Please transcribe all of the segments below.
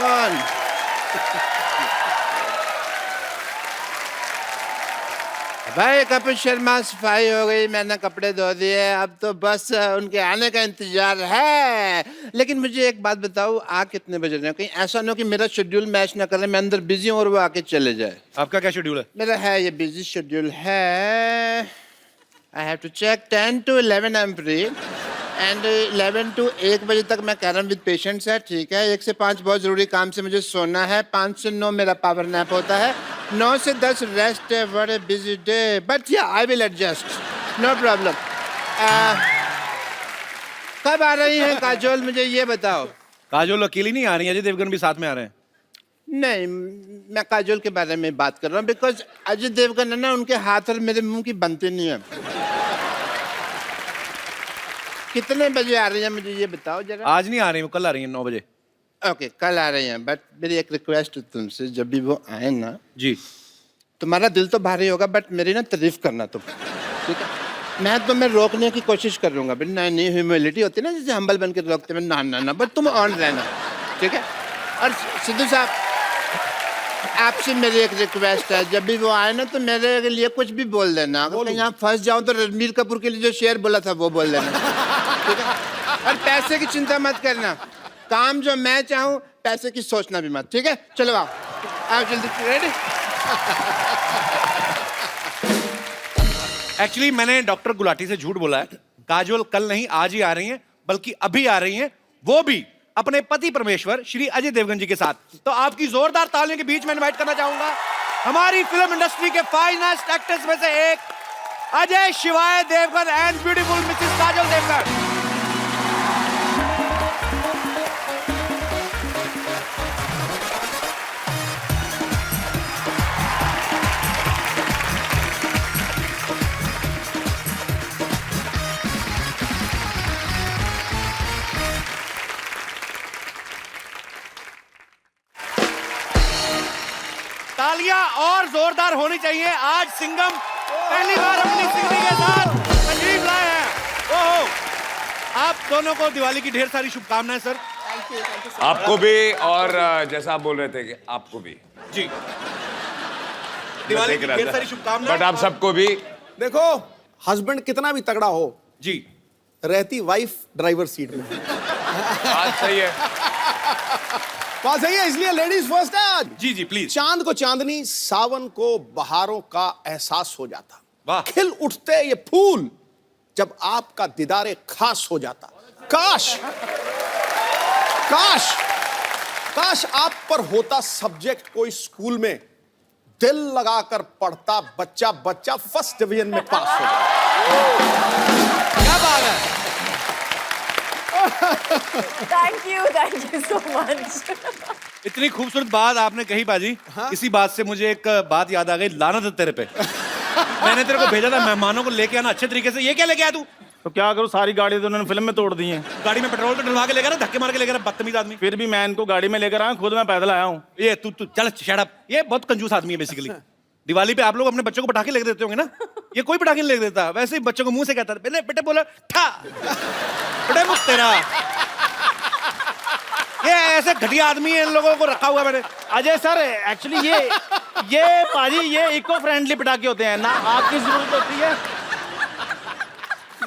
कौन? भाई कपिल शर्मा सफाई हो गई, मैंने कपड़े धो दिए, अब तो बस उनके आने का इंतजार है। लेकिन मुझे एक बात बताओ, आ कितने बज रहे हैं? कहीं ऐसा ना हो कि मेरा शेड्यूल मैच ना करे, मैं अंदर बिजी हूँ और वो आके चले जाए। आपका क्या शेड्यूल है? मेरा है ये बिजी शेड्यूल है। I have to check 10 to 11 I am free and 11 to 1 बजे तक मैं कह रहा हूँ विद पेशेंट्स है, ठीक है। 1 से 5 बहुत जरूरी काम से मुझे सोना है, 5 से 9 मेरा पावर नैप होता है, 9 से 10 रेस्ट है। बड़े busy day, but yeah I will adjust, no problem. कब आ रही हैं काजोल, मुझे ये बताओ? काजोल अकेली नहीं आ रही है, अजय देवगन भी साथ में आ रहे हैं। नहीं, मैं काजोल के बारे में बात कर रहा हूँ, बिकॉज अजय देवगन है ना, उनके हाथ और मेरे मुंह की बनती नहीं है। कितने बजे आ रही हैं मुझे ये बताओ जरा। आज नहीं आ रही, वो कल आ रही है 9 बजे। ओके, कल आ रही हैं, बट मेरी एक रिक्वेस्ट है तुमसे, जब भी वो आए ना जी। तुम्हारा दिल तो भारी होगा, बट मेरी ना तारीफ करना तुम, ठीक है? मैं तुम्हें रोकने की कोशिश करूंगा, बट नहीं, ह्यूमिलिटी होती है ना, जैसे हम्बल बन के रोकते हैं, ना, बट तुम ऑन रहना, ठीक है? और सिद्धू साहब, आपसे मेरी एक रिक्वेस्ट है, जब भी वो आए ना तो मेरे लिए कुछ भी बोल देना। अगर कहीं यहाँ फंस जाऊं तो रणबीर कपूर के लिए जो शेर बोला था वो बोल देना, ठीक है? और पैसे की चिंता मत करना, काम जो मैं चाहूँ, पैसे की सोचना भी मत, ठीक है? चलो आओ जल्दी, रेडी? एक्चुअली मैंने डॉक्टर गुलाटी से झूठ बोला है। काजोल कल नहीं आज ही आ रही हैं, बल्कि अभी आ रही हैं, वो भी अपने पति परमेश्वर श्री अजय देवगन जी के साथ। तो आपकी जोरदार तालियों के बीच में इनवाइट करना चाहूंगा हमारी फिल्म इंडस्ट्री के फाइनेस्ट एक्टर्स में से एक, Ajay Shivaay Devgan and beautiful Mrs Kajol Devgan. तालियां और जोरदार होनी चाहिए। आज सिंघम पहली बार अपनी सिंगनी के साथ तशरीफ लाए हैं। ओहो, आप दोनों को दिवाली की ढेर सारी शुभकामनाएं सर। आपको भी, और जैसा आप बोल रहे थे कि आपको भी जी दिवाली की ढेर सारी शुभकामनाएं। बट आप सबको भी। देखो, हस्बैंड कितना भी तगड़ा हो, जी रहती वाइफ ड्राइवर सीट में। आज सही है, बात सही है, इसलिए लेडीज फर्स्ट है आज। जी प्लीज। चांद को चांदनी, सावन को बहारों का एहसास हो जाता। वाह। खिल उठते ये फूल जब आपका दीदारे खास हो जाता। काश काश काश आप पर होता सब्जेक्ट कोई स्कूल में, दिल लगाकर पढ़ता बच्चा बच्चा फर्स्ट डिवीजन में पास हो जाता। क्या बात है। Thank you so much. इतनी खूबसूरत बात आपने कही बाजी। हाँ? इसी बात से मुझे एक बात याद आ गई, लानत है तेरे पे। मैंने तेरे को भेजा था मेहमानों को लेके आना अच्छे तरीके से, ये क्या लेके आया तू? तो क्या करूं, सारी गाड़ी तो उन्होंने फिल्म में तोड़ दी है। गाड़ी में पेट्रोल तो डलवा के लेकर आ, धक्के मार के लेकर आ, बदतमीज आदमी। फिर भी मैं इनको गाड़ी में लेकर आया, खुद मैं पैदल आया हूँ। ये तू चल शट अप। ये बहुत कंजूस आदमी है बेसिकली। दिवाली पे आप लोग अपने बच्चों को पटाखे लेके देते होंगे ना, ये कोई पटाखे नहीं लेके देता। वैसे ही बच्चों को मुंह से कहता है, बेटे बोला ठा बेटे मुझ तेरा। ये ऐसे घटिया आदमी है, इन लोगों को रखा हुआ मैंने। अजय सर, एक्चुअली ये पाजी, ये इको फ्रेंडली पटाखे होते हैं। ना आग की जरूरत होती है,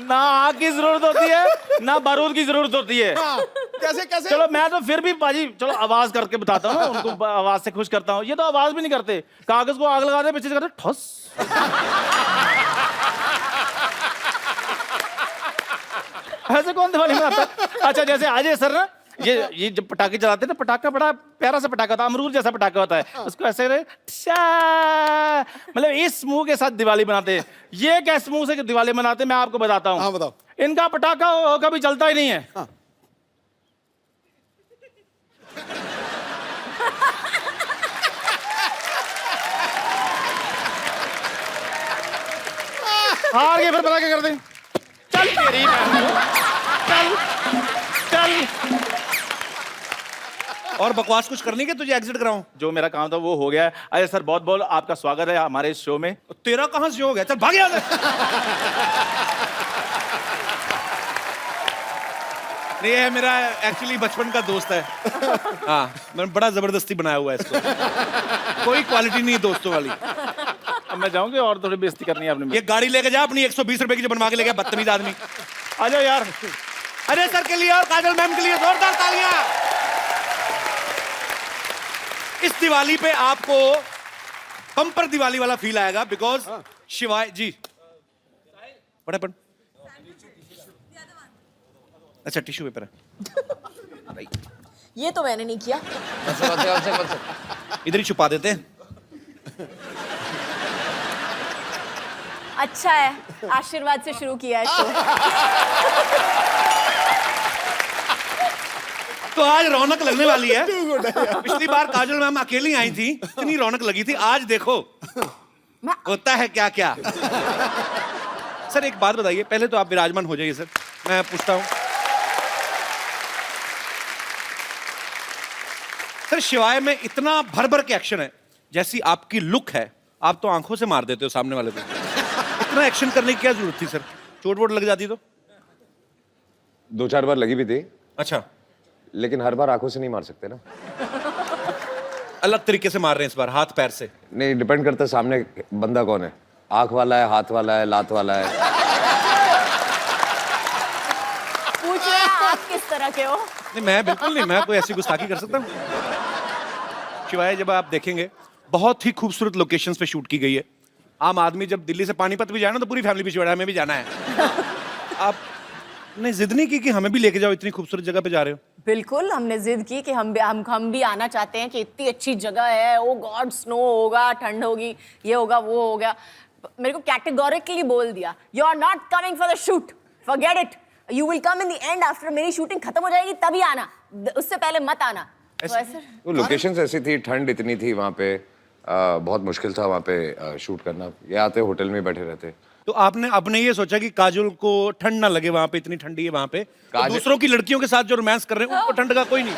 ना आग की जरूरत होती है, ना बारूद की जरूरत होती है। कैसे कैसे? चलो मैं तो फिर भी पाजी, चलो आवाज करके बताता हूँ ना, उनको आवाज से खुश करता हूँ। ये तो आवाज भी नहीं करते, कागज को आग लगाते पीछे से करते ठस। ऐसे कौन दिवाली मनाता है? अच्छा, जैसे अजय सर ना, ये जब पटाखे चलाते हैं ना, पटाखा बड़ा प्यारा सा पटाखा होता है, अमरूद जैसा पटाखा होता है। उसको ऐसे मतलब इस मुंह के साथ दिवाली मनाते हैं। ये कैसे मुंह से दिवाली मनाते हैं मैं आपको बताता हूँ। हाँ बताओ। इनका पटाखा कभी चलता ही नहीं है। हाँ। हार गए, फिर पटाखे कर दें। चल तेरी चल चल। और बकवास कुछ करनी है तुझे एग्जिट कराऊं? जो मेरा काम था वो हो गया है। अजय सर बहुत बहुत आपका स्वागत है हमारे इस शो में। तेरा कहां से हो गया? चल भाग यहाँ से। नहीं, ये मेरा एक्चुअली बचपन का दोस्त है। हाँ, मैंने बड़ा जबरदस्ती बनाया हुआ है इसको। कोई क्वालिटी नहीं है दोस्तों वाली। अब मैं जाऊंगी और थोड़ी बेइज्जती करनी है आपने। ये गाड़ी लेके जा अपनी 120 रुपए की जो बनवा के लेके, बदतमीज आदमी। आ जाओ यार। अजय सर के लिए और काजल मैम के लिए जोरदार तालियां। इस दिवाली पे आपको बम्पर दिवाली वाला फील आएगा, बिकॉज शिवाय जी पढ़ अच्छा टिश्यू पेपर है, ये तो मैंने नहीं किया। इधर ही छुपा देते हैं। अच्छा है, आशीर्वाद से शुरू किया है शो। तो आज रौनक लगने वाली है। पिछली बार काजल मैम अकेली आई थी, इतनी रौनक लगी थी। आज देखो होता है क्या क्या। सर एक बात बताइए, पहले तो आप विराजमान हो जाइए सर, मैं पूछता हूं। सर शिवाय में इतना भर भर के एक्शन है, जैसी आपकी लुक है, आप तो आंखों से मार देते हो सामने वाले को। इतना एक्शन करने की क्या जरूरत थी सर? चोट वोट लग जाती तो? 2-4 बार लगी भी थी, अच्छा, लेकिन हर बार आंखों से नहीं मार सकते ना। अलग तरीके से मार रहे हैं इस बार, हाथ पैर से। नहीं, डिपेंड करता है सामने बंदा कौन है, आंख वाला है, हाथ वाला है, लात वाला है। पूछ रहे हैं आप किस तरह के हो? नहीं मैं बिल्कुल नहीं, मैं कोई ऐसी गुस्ताखी कर सकता हूँ? शिवाय जब आप देखेंगे बहुत ही खूबसूरत लोकेशंस पे शूट की गई है। आम आदमी जब दिल्ली से पानीपत भी जाए ना तो पूरी फैमिली पीछे हमें भी जाना है। आपने जिद नहीं की कि हमें भी लेके जाओ, इतनी खूबसूरत जगह पे जा रहे हो? बिल्कुल, हमने जिद की कि हम भी आना चाहते हैं कि इतनी अच्छी जगह है। ओ गॉड, स्नो होगा, ठंड होगी, ये होगा, वो हो गया। मेरे को कैटेगोरिकली बोल दिया, you are not coming for the shoot, forget it, you will come in the end, after मेरी शूटिंग खत्म हो जाएगी तभी आना, उससे पहले मत आना। तो ऐसे वो लोकेशंस ऐसी थी, ठंड इतनी थी वहाँ पे, बहुत मुश्किल था वहाँ पे शूट करना। ये आते होटल में बैठे रहते। तो आपने ये सोचा कि काजल को ठंड ना लगे, वहां पे इतनी ठंडी है वहां पे, तो दूसरों की लड़कियों के साथ जो रोमांस कर रहे हैं उनको ठंड का कोई नहीं।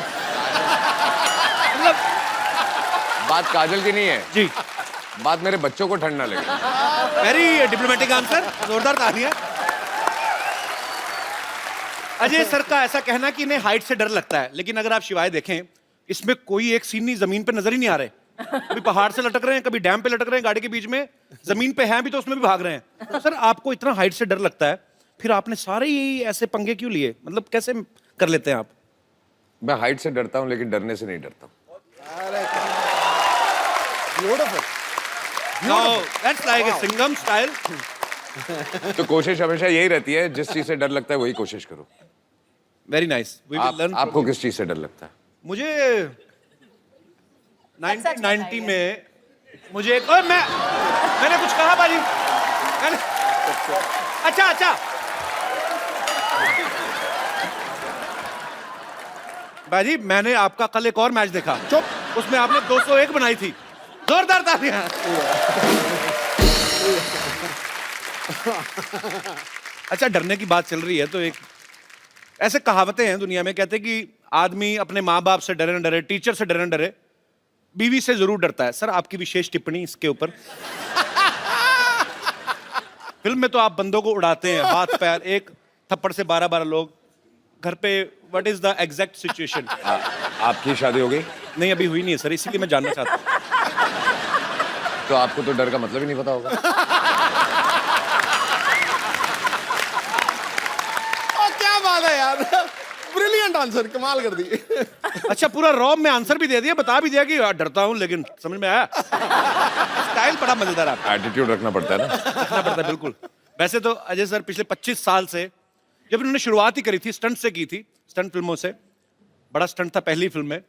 मतलब बात काजल की नहीं है जी, बात मेरे बच्चों को ठंड ना लगे। वेरी डिप्लोमेटिक आंसर, जोरदार तालियां। अजय सर का ऐसा कहना कि इन्हें हाइट से डर लगता है, लेकिन अगर आप शिवाय देखें, इसमें कोई एक सीन नहीं जमीन पे नजर ही नहीं आ रहे। कभी पहाड़ से लटक रहे हैं, कभी डैम पे लटक रहे हैं गाड़ी के बीच में, जमीन पे हैं भी तो उसमें भी भाग रहे हैं। तो सर आपको इतना हाइट से डर लगता है, फिर आपने सारे ही ऐसे पंगे क्यों लिए? मतलब कैसे कर लेते हैं आप? मैं हाइट से डरता हूँ लेकिन डरने से नहीं डरता। That's like a Singham style. तो कोशिश हमेशा यही रहती है, जिस चीज से डर लगता है वही कोशिश करो। Very nice, we will learn. आपको किस चीज से डर लगता है? मुझे 1990 में मुझे एक और मैंने कुछ कहा बाजी, मैंने अच्छा बाजी, मैंने आपका कल एक और मैच देखा, चुप, उसमें आपने 201 बनाई थी। जोरदार तालियां। अच्छा, डरने की बात चल रही है तो एक ऐसे कहावतें हैं दुनिया में, कहते हैं कि आदमी अपने माँ बाप से डरे न डरे, टीचर से डरे न डरे, बीवी से जरूर डरता है। सर आपकी विशेष टिप्पणी इसके ऊपर। फिल्म में तो आप बंदों को उड़ाते हैं, हाथ पैर, एक थप्पड़ से 12-12 लोग घर पे। What is the exact situation? आपकी शादी हो गई? नहीं अभी हुई नहीं है सर, इसीलिए मैं जानना चाहता हूँ। तो आपको तो डर का मतलब ही नहीं पता होगा। क्या बात है यार, ब्रिलियंट आंसर, कमाल कर दी। अच्छा, पूरा रॉब में आंसर भी दे दिया, बता भी दिया कि डरता हूं, लेकिन समझ में आया। स्टाइल बड़ा मजेदार आपका। एटीट्यूड रखना पड़ता है ना। रखना पड़ता है बिल्कुल। वैसे तो अजय सर पिछले 25 साल से, जब इन्होंने शुरुआत ही करी थी स्टंट से की थी, स्टंट फिल्मों से, बड़ा स्टंट था पहली फिल्म में।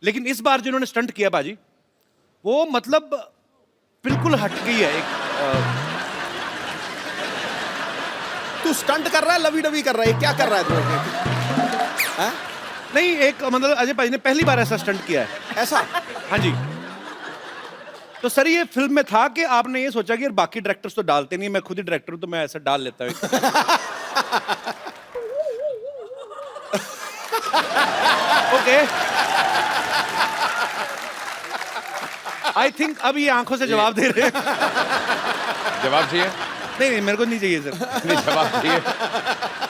लेकिन इस बार जिन्होंने स्टंट किया बाजी, वो मतलब बिल्कुल हट गई है। तू स्टंट कर रहा है, लवी डवी कर रहा है, क्या कर रहा है तू? नहीं, एक मतलब अजय भाई ने पहली बार ऐसा स्टंट किया है। ऐसा? हाँ जी। तो सर ये फिल्म में था कि आपने ये सोचा कि यार बाकी डायरेक्टर्स तो डालते नहीं, मैं खुद ही डायरेक्टर हूं तो मैं ऐसा डाल लेता हूं। ओके, आई थिंक अब ये आंखों से जवाब दे रहे हैं। जवाब चाहिए? नहीं मेरे को नहीं चाहिए सर। नहीं, जवाब चाहिए।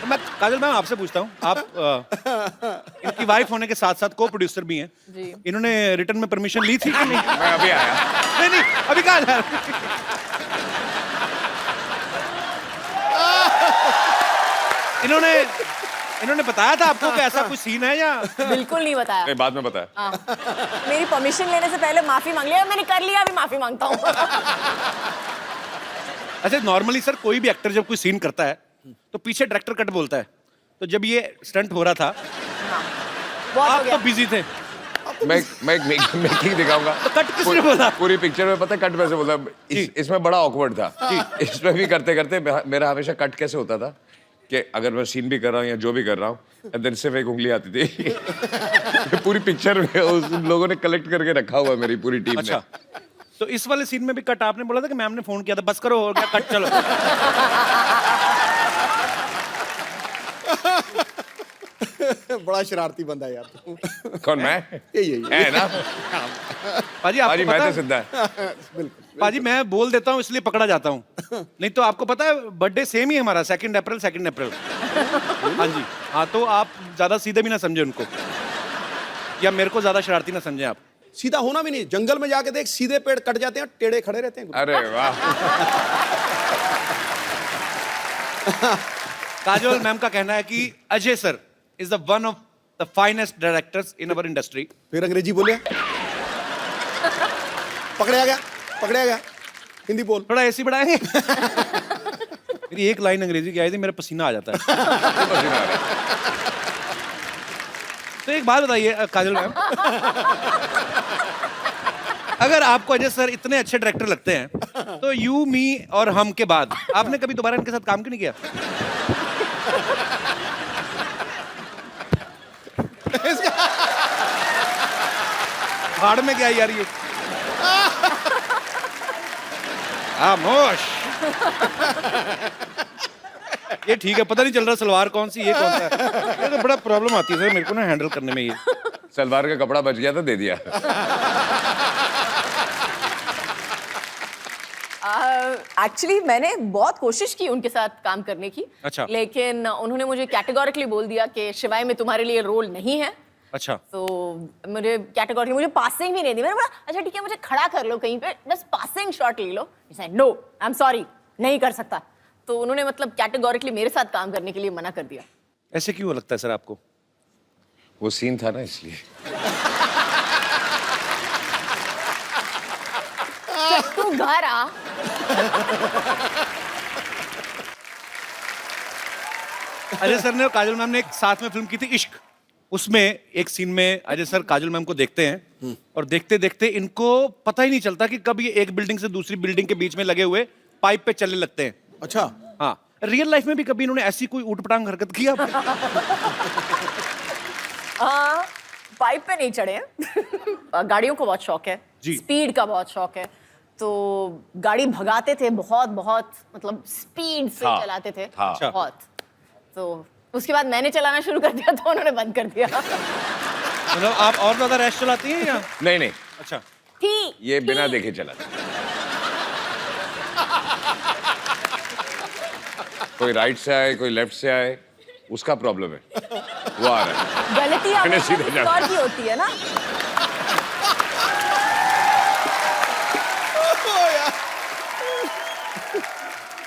मैं काजल मैम आपसे पूछता हूँ, आप इनकी वाइफ होने के साथ साथ को प्रोड्यूसर भी हैं। जी। इन्होंने रिटर्न में परमिशन ली थी कि नहीं? मैं अभी आया। नहीं, अभी कहाँ जा रहे? इन्होंने बताया था आपको कि ऐसा कोई सीन है या? बिल्कुल नहीं बताया। नहीं, बाद में बताया। हाँ। मेरी परमिशन लेने से पहले माफी मांग लिया, मैंने कर लिया, अभी माफी मांगता हूँ। अच्छा, नॉर्मली सर कोई भी एक्टर जब कोई सीन करता है तो पीछे डायरेक्टर कट बोलता है, तो जब ये स्टंट हो रहा था बहुत हो आप गया। तो बिजी थे, मैं मेकिंग दिखाऊंगा। तो कट किसने बोला? पूरी पिक्चर में पता है कट वैसे बोला। इसमें बड़ा ऑकवर्ड था। इसमें भी करते करते मेरा हमेशा कट कैसे होता था कि अगर मैं सीन भी कर रहा हूँ या जो भी कर रहा हूँ, देन सिर्फ एक उंगली आती थी। पूरी पिक्चर में उस लोगों ने कलेक्ट करके रखा हुआ है मेरी पूरी टीम अच्छा, ने। तो इस वाले सीन में भी कट आपने बोला था कि मैम ने फोन किया था, बस करो हो गया कट, चलो। बड़ा शरारती बंदा है यार तू। कौन मैं? यही है ना? पाजी आपको पाजी मैं पता तो है, सिद्धा है। पाजी मैं बोल देता हूँ इसलिए पकड़ा जाता हूँ, नहीं तो आपको पता है बर्थडे सेम ही है हमारा, 2 अप्रैल। हाँ जी, हाँ, तो आप ज्यादा सीधे भी ना समझे उनको, या मेरे को ज्यादा शरारती ना समझे आप। सीधा होना भी नहीं, जंगल में जाके देख, सीधे पेड़ कट जाते हैं, टेढ़े खड़े रहते हैं। अरे वाह। काजोल मैम का कहना है कि Ajay sir is the one of the finest directors in our industry. फिर अंग्रेजी बोले। पकड़े आ गया। हिंदी बोल। थोड़ा एसी बढ़ाएंगे? मेरी एक लाइन अंग्रेजी की आई थी, मेरा पसीना आ जाता है। तो एक बात बताइए काजल मैम, अगर आपको अजय सर इतने अच्छे डायरेक्टर लगते हैं तो यू, मी और हम के बाद आपने कभी दोबारा इनके साथ काम क्यों नहीं किया? भाड़ में क्या यार ये? खामोश। ये ठीक है, पता नहीं चल रहा सलवार कौन सी ये कौन सा है। ये तो बड़ा प्रॉब्लम आती है सर मेरे को ना हैंडल करने में ये। सलवार का कपड़ा बच गया था, दे दिया। एक्चुअली मैंने बहुत कोशिश की उनके साथ काम करने की। अच्छा। लेकिन उन्होंने मुझे कैटेगोरिकली बोल दिया कि शिवाय में तुम्हारे लिए रोल नहीं है। अच्छा, तो मुझे कैटेगोरी, मुझे पासिंग भी नहीं दी। मैंने बोला अच्छा ठीक है, मुझे खड़ा कर लो कहीं पे, बस पासिंग शॉट ले लो। नो, आई एम सॉरी, नहीं कर सकता। तो उन्होंने मतलब कैटेगोरिकली मेरे साथ काम करने के लिए मना कर दिया। ऐसे क्यों लगता है सर आपको? वो सीन था ना इसलिए। तू घर आ। अजय सर ने और काजल मैम ने एक साथ में फिल्म की थी इश्क, उसमें एक सीन में अजय सर काजल मैम को देखते हैं और देखते देखते इनको पता ही नहीं चलता कि कब ये एक बिल्डिंग से दूसरी बिल्डिंग के बीच में लगे हुए पाइप पे चलने लगते हैं। अच्छा। हाँ, रियल लाइफ में भी कभी इन्होंने ऐसी कोई ऊटपटांग हरकत की आपने? हाँ, पाइप पे नहीं चढ़े हैं। गाड़ियों को बहुत शौक है जी। स्पीड का बहुत शौक है, तो गाड़ी भगाते थे बहुत, मतलब स्पीड से हाँ, चलाते थे। हाँ। बहुत। तो उसके बाद मैंने चलाना शुरू कर दिया तो उन्होंने बंद कर दिया। मतलब आप और ज्यादा रैश चलाती हैं या? नहीं, अच्छा, थी ये बिना देखे चला था। कोई राइट से आए, कोई लेफ्ट से आए, उसका प्रॉब्लम है, वो आ रहा है। गलती मैंने हमेशा सीधे किसी जाना। और की होती है ना।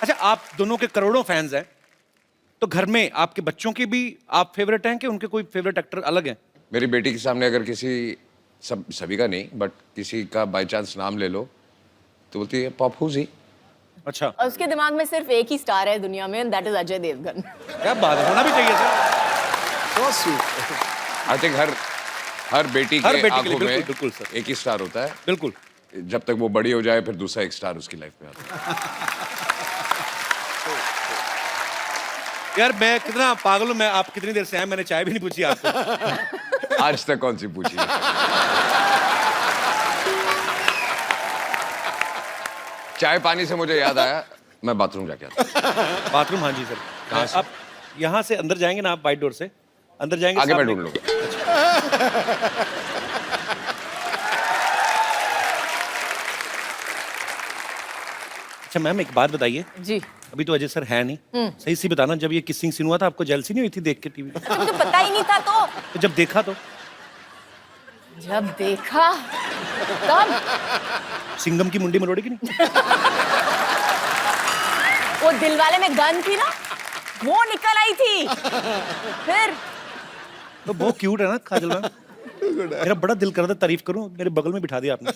अच्छा, आप दोनों के करोड़ों फैंस हैं, तो घर में आपके बच्चों के भी आप फेवरेट हैं कि उनके कोई फेवरेट एक्टर अलग हैं? मेरी बेटी के सामने अगर किसी सभी का नहीं बट किसी का बाय चांस नाम ले लो तो बोलती है पप्पू जी। अच्छा, और उसके दिमाग में सिर्फ एक ही स्टार है दुनिया में, दैट इज अजय देवगन। क्या बात है, होना भी चाहिए sir. So sweet। I think हर बेटी हर के बेटी के लिए, आंखों में बिल्कुल, बिल्कुल सर। एक ही स्टार होता है। बिल्कुल। जब तक वो बड़ी हो जाए फिर दूसरा एक स्टार उसकी लाइफ में आता है। यार मैं कितना पागल हूं, मैं आप कितनी देर से आए, मैंने चाय भी नहीं पूछी आपको। आज तक कौन सी पूछी है? चाय पानी से मुझे याद आया, मैं बाथरूम जाके आता। बाथरूम? हाँ जी सर। कहाँ से? आप यहाँ से अंदर जाएंगे ना, आप वाइट डोर से अंदर जाएंगे, आगे मैं सामने- ढूंढ लूंगा। अच्छा मैम, एक बात बताइए, जी। अभी तो अजय सर है नहीं। सही सी बताना, जब ये किसिंग सीन हुआ था आपको जेलसी नहीं हुई थी देख के टीवी? तुमको पता ही नहीं था तो जब देखा तो जब देखा तब सिंघम की मुंडी मरोड़ी की नहीं? वो दिलवाले में गन थी ना, वो निकल आई थी। फिर तो बहुत क्यूट है ना काजल मैम। मेरा बड़ा दिल कर रहा था तारीफ करूं, मेरे बगल में बिठा दिया आपने।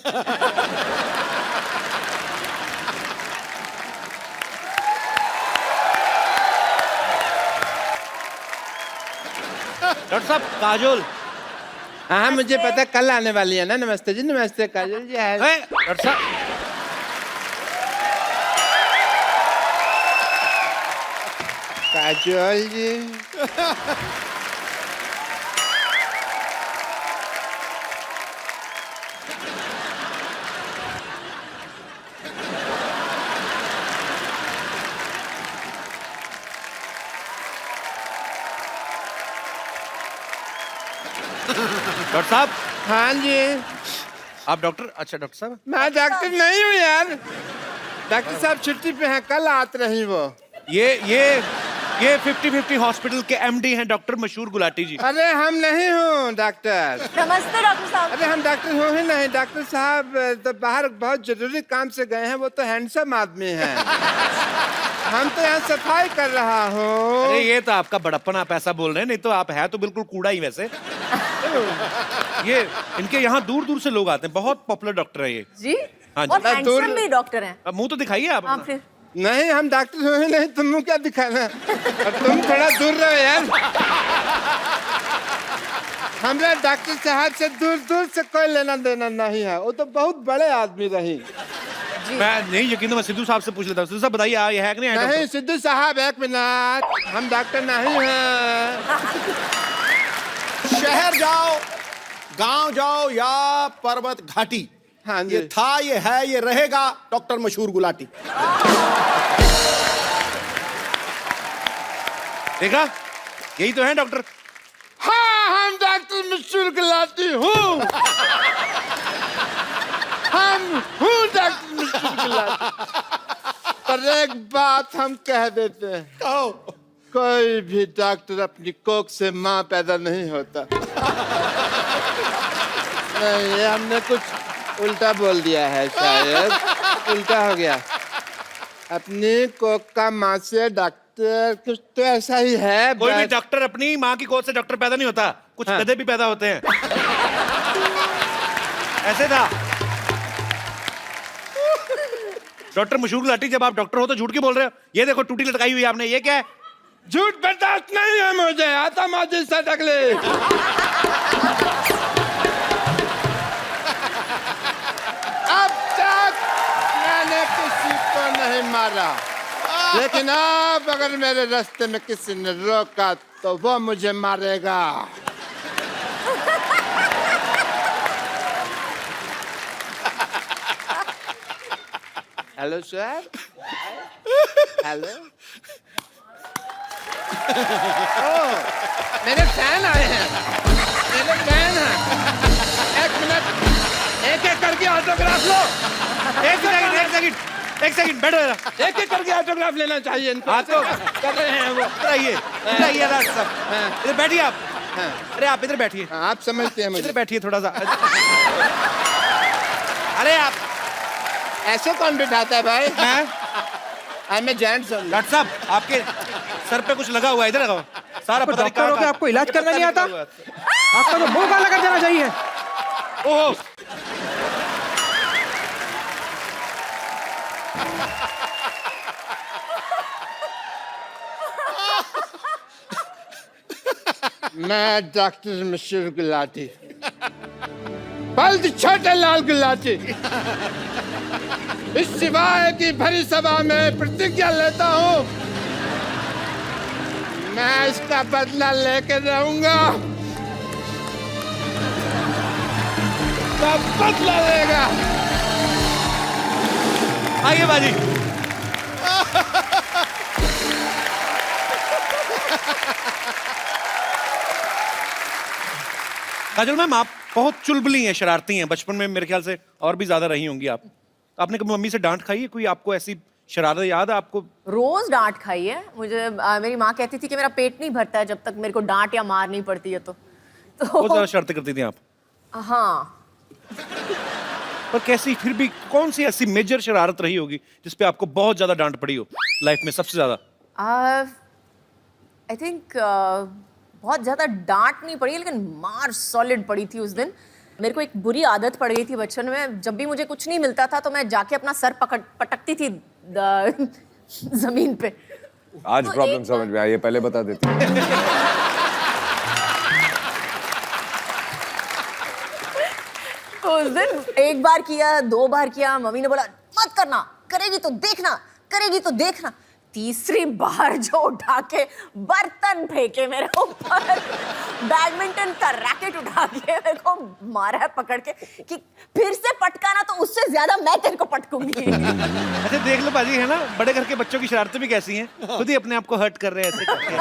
डॉक्टर साहब काजोल। हाँ मुझे पता, कल आने वाली है ना। नमस्ते जी, नमस्ते काजल जी। हाय। डॉक्टर साहब काजल जी, डॉक्टर साहब। हाँ जी। आप डॉक्टर? अच्छा डॉक्टर साहब। मैं डॉक्टर नहीं हूँ यार, डॉक्टर साहब छुट्टी पे हैं, कल आते रही वो। ये 50-50 हॉस्पिटल के एमडी हैं डॉक्टर मशहूर गुलाटी जी। अरे हम नहीं हूँ डॉक्टर। नमस्ते डॉक्टर साहब। अरे हम डॉक्टर हो ही नहीं। डॉक्टर साहब तो बाहर बहुत जरूरी काम से गए हैं, वो तो हैंडसम आदमी हैं। हम तो यहाँ सफाई कर रहा हूँ। अरे ये तो आपका बड़प्पन, आप ऐसा बोल रहे हैं, नहीं तो आप है तो बिल्कुल कूड़ा ही वैसे। ये इनके यहाँ दूर दूर से लोग आते हैं, बहुत पॉपुलर डॉक्टर है ये। जी हाँ जी। और मैं दूर- हैंडसम भी डॉक्टर हैं। अब मुंह तो दिखाइए आप हाँ अपना। फिर नहीं हम डॉक्टर हो ही नहीं, तुम क्या दिखाना। और तुम थोड़ा दूर रहो यार। हमरा डॉक्टर साहब से दूर दूर से कोई लेना देना नहीं है, वो तो बहुत बड़े आदमी रही। मैं नहीं यकीन, तो मैं सिद्धू साहब से पूछ लेता हूँ। सिद्धू साहब बताइए, ये है कि नहीं है नहीं डॉक्टर? सिद्धू साहब एक मिनट, हम डॉक्टर नहीं हैं। शहर जाओ, गांव जाओ या पर्वत घाटी, हाँ जी। ये था, ये है, ये रहेगा डॉक्टर मशहूर गुलाटी। देखा, यही तो है डॉक्टर। हाँ हम डॉक्टर मशहूर गुलाटी हूँ। हम हूँ डॉक्टर मशहूर गुलाटी। पर एक बात हम कह देते हैं, कहो। कोई भी डॉक्टर अपनी कोख से माँ पैदा नहीं होता। नहीं ये हमने कुछ उल्टा बोल दिया है, शायद उल्टा हो गया। अपनी कोख का माँ से डॉक्टर, कुछ तो ऐसा ही है। कोई भी बस। डॉक्टर अपनी माँ की गोद से डॉक्टर पैदा नहीं होता, कुछ हाँ। गधे भी पैदा होते हैं। ऐसे था डॉक्टर मशहूर गुलाटी। जब आप डॉक्टर हो तो झूठ क्यों बोल रहे हो? ये देखो टूटी लटकाई हुई है आपने, ये क्या है? झूठ बर्दाश्त नहीं है मुझे, आता माजिद से टकले। अब तक मैंने किसी को नहीं मारा, लेकिन अब अगर मेरे रास्ते में किसी ने रोका तो वो मुझे मारेगा। Hello sir. हेलो। मेरे फैन आए हैं, मेरे फैन हैं। एक मिनट, एक एक करके ऑटोग्राफ लो। एक सेकंड बैठो जरा। एक एक करके ऑटोग्राफ लेना चाहिए इनको। हाँ तो कर रहे हैं वो। इधर आइए डॉक्टर साहब, इधर बैठिए आप। हाँ। अरे आप इधर बैठिए, हाँ, आप समझते हैं इधर मुझे। बैठिए थोड़ा सा। अरे आप ऐसे कौन बिठाता है भाई? मैं जेंट्स हूँ। डॉक्टर साहब आपके सर पे कुछ लगा हुआ है, इधर लगाओ। सारा पता नहीं डॉक्टर हो के कहाँ- आपको इलाज करना नहीं आता? लगा हुआ है। आपका तो मुंह काला कर देना चाहिए। ओहो, मैं डॉक्टर मशहूर गुलाटी, बल्द छोटे लाल गुलाटी, इस सिवाय की भरी सभा में प्रतिज्ञा लेता हूँ, मैं इसका बदला लेके रहूंगा। सब बदला लेगा। आइए बाजी। काजल मैम, आप बहुत चुलबुली हैं, शरारती हैं। बचपन में मेरे ख्याल से और भी ज्यादा रही होंगी आप। आपने कभी मम्मी से डांट खाई है? कोई आपको ऐसी शरारत याद है आपको? रोज डांट खाई है मुझे। मेरी माँ कहती थी कि मेरा पेट नहीं भरता है जब तक मेरे को डांट या मार नहीं पड़ती है तो बहुत ज्यादा शरारतें करती थी आप। हाँ। पर कैसी, फिर भी कौन सी ऐसी मेजर शरारत रही होगी जिसपे आपको बहुत ज्यादा डांट पड़ी हो लाइफ में सबसे ज्यादा? आई थिंक बहुत ज्यादा डांट नहीं पड़ी लेकिन मार सॉलिड पड़ी थी उस दिन। मेरे को एक बुरी आदत पड़ गई थी बचपन में, जब भी मुझे कुछ नहीं मिलता था तो मैं जाके अपना सर पटकती थी जमीन पे। आज तो प्रॉब्लम एक समझ में आई, ये पहले बता देती। तो उस दिन एक बार किया, 2 बार किया, मम्मी ने बोला मत करना, करेगी तो देखना, करेगी तो देखना। तीसरी बार जो उठा के बर्तन फेंके मेरे ऊपर, बैडमिंटन का रैकेट उठा के मेरे को मारा है पकड़ के कि फिर से पटकाना तो उससे ज्यादा मैं तेरे को पटकूंगी। अच्छा देख लो बाजी, है ना, बड़े घर के बच्चों की शरारतें भी कैसी हैं, खुद ही अपने आप को हर्ट कर रहे हैं ऐसे करके।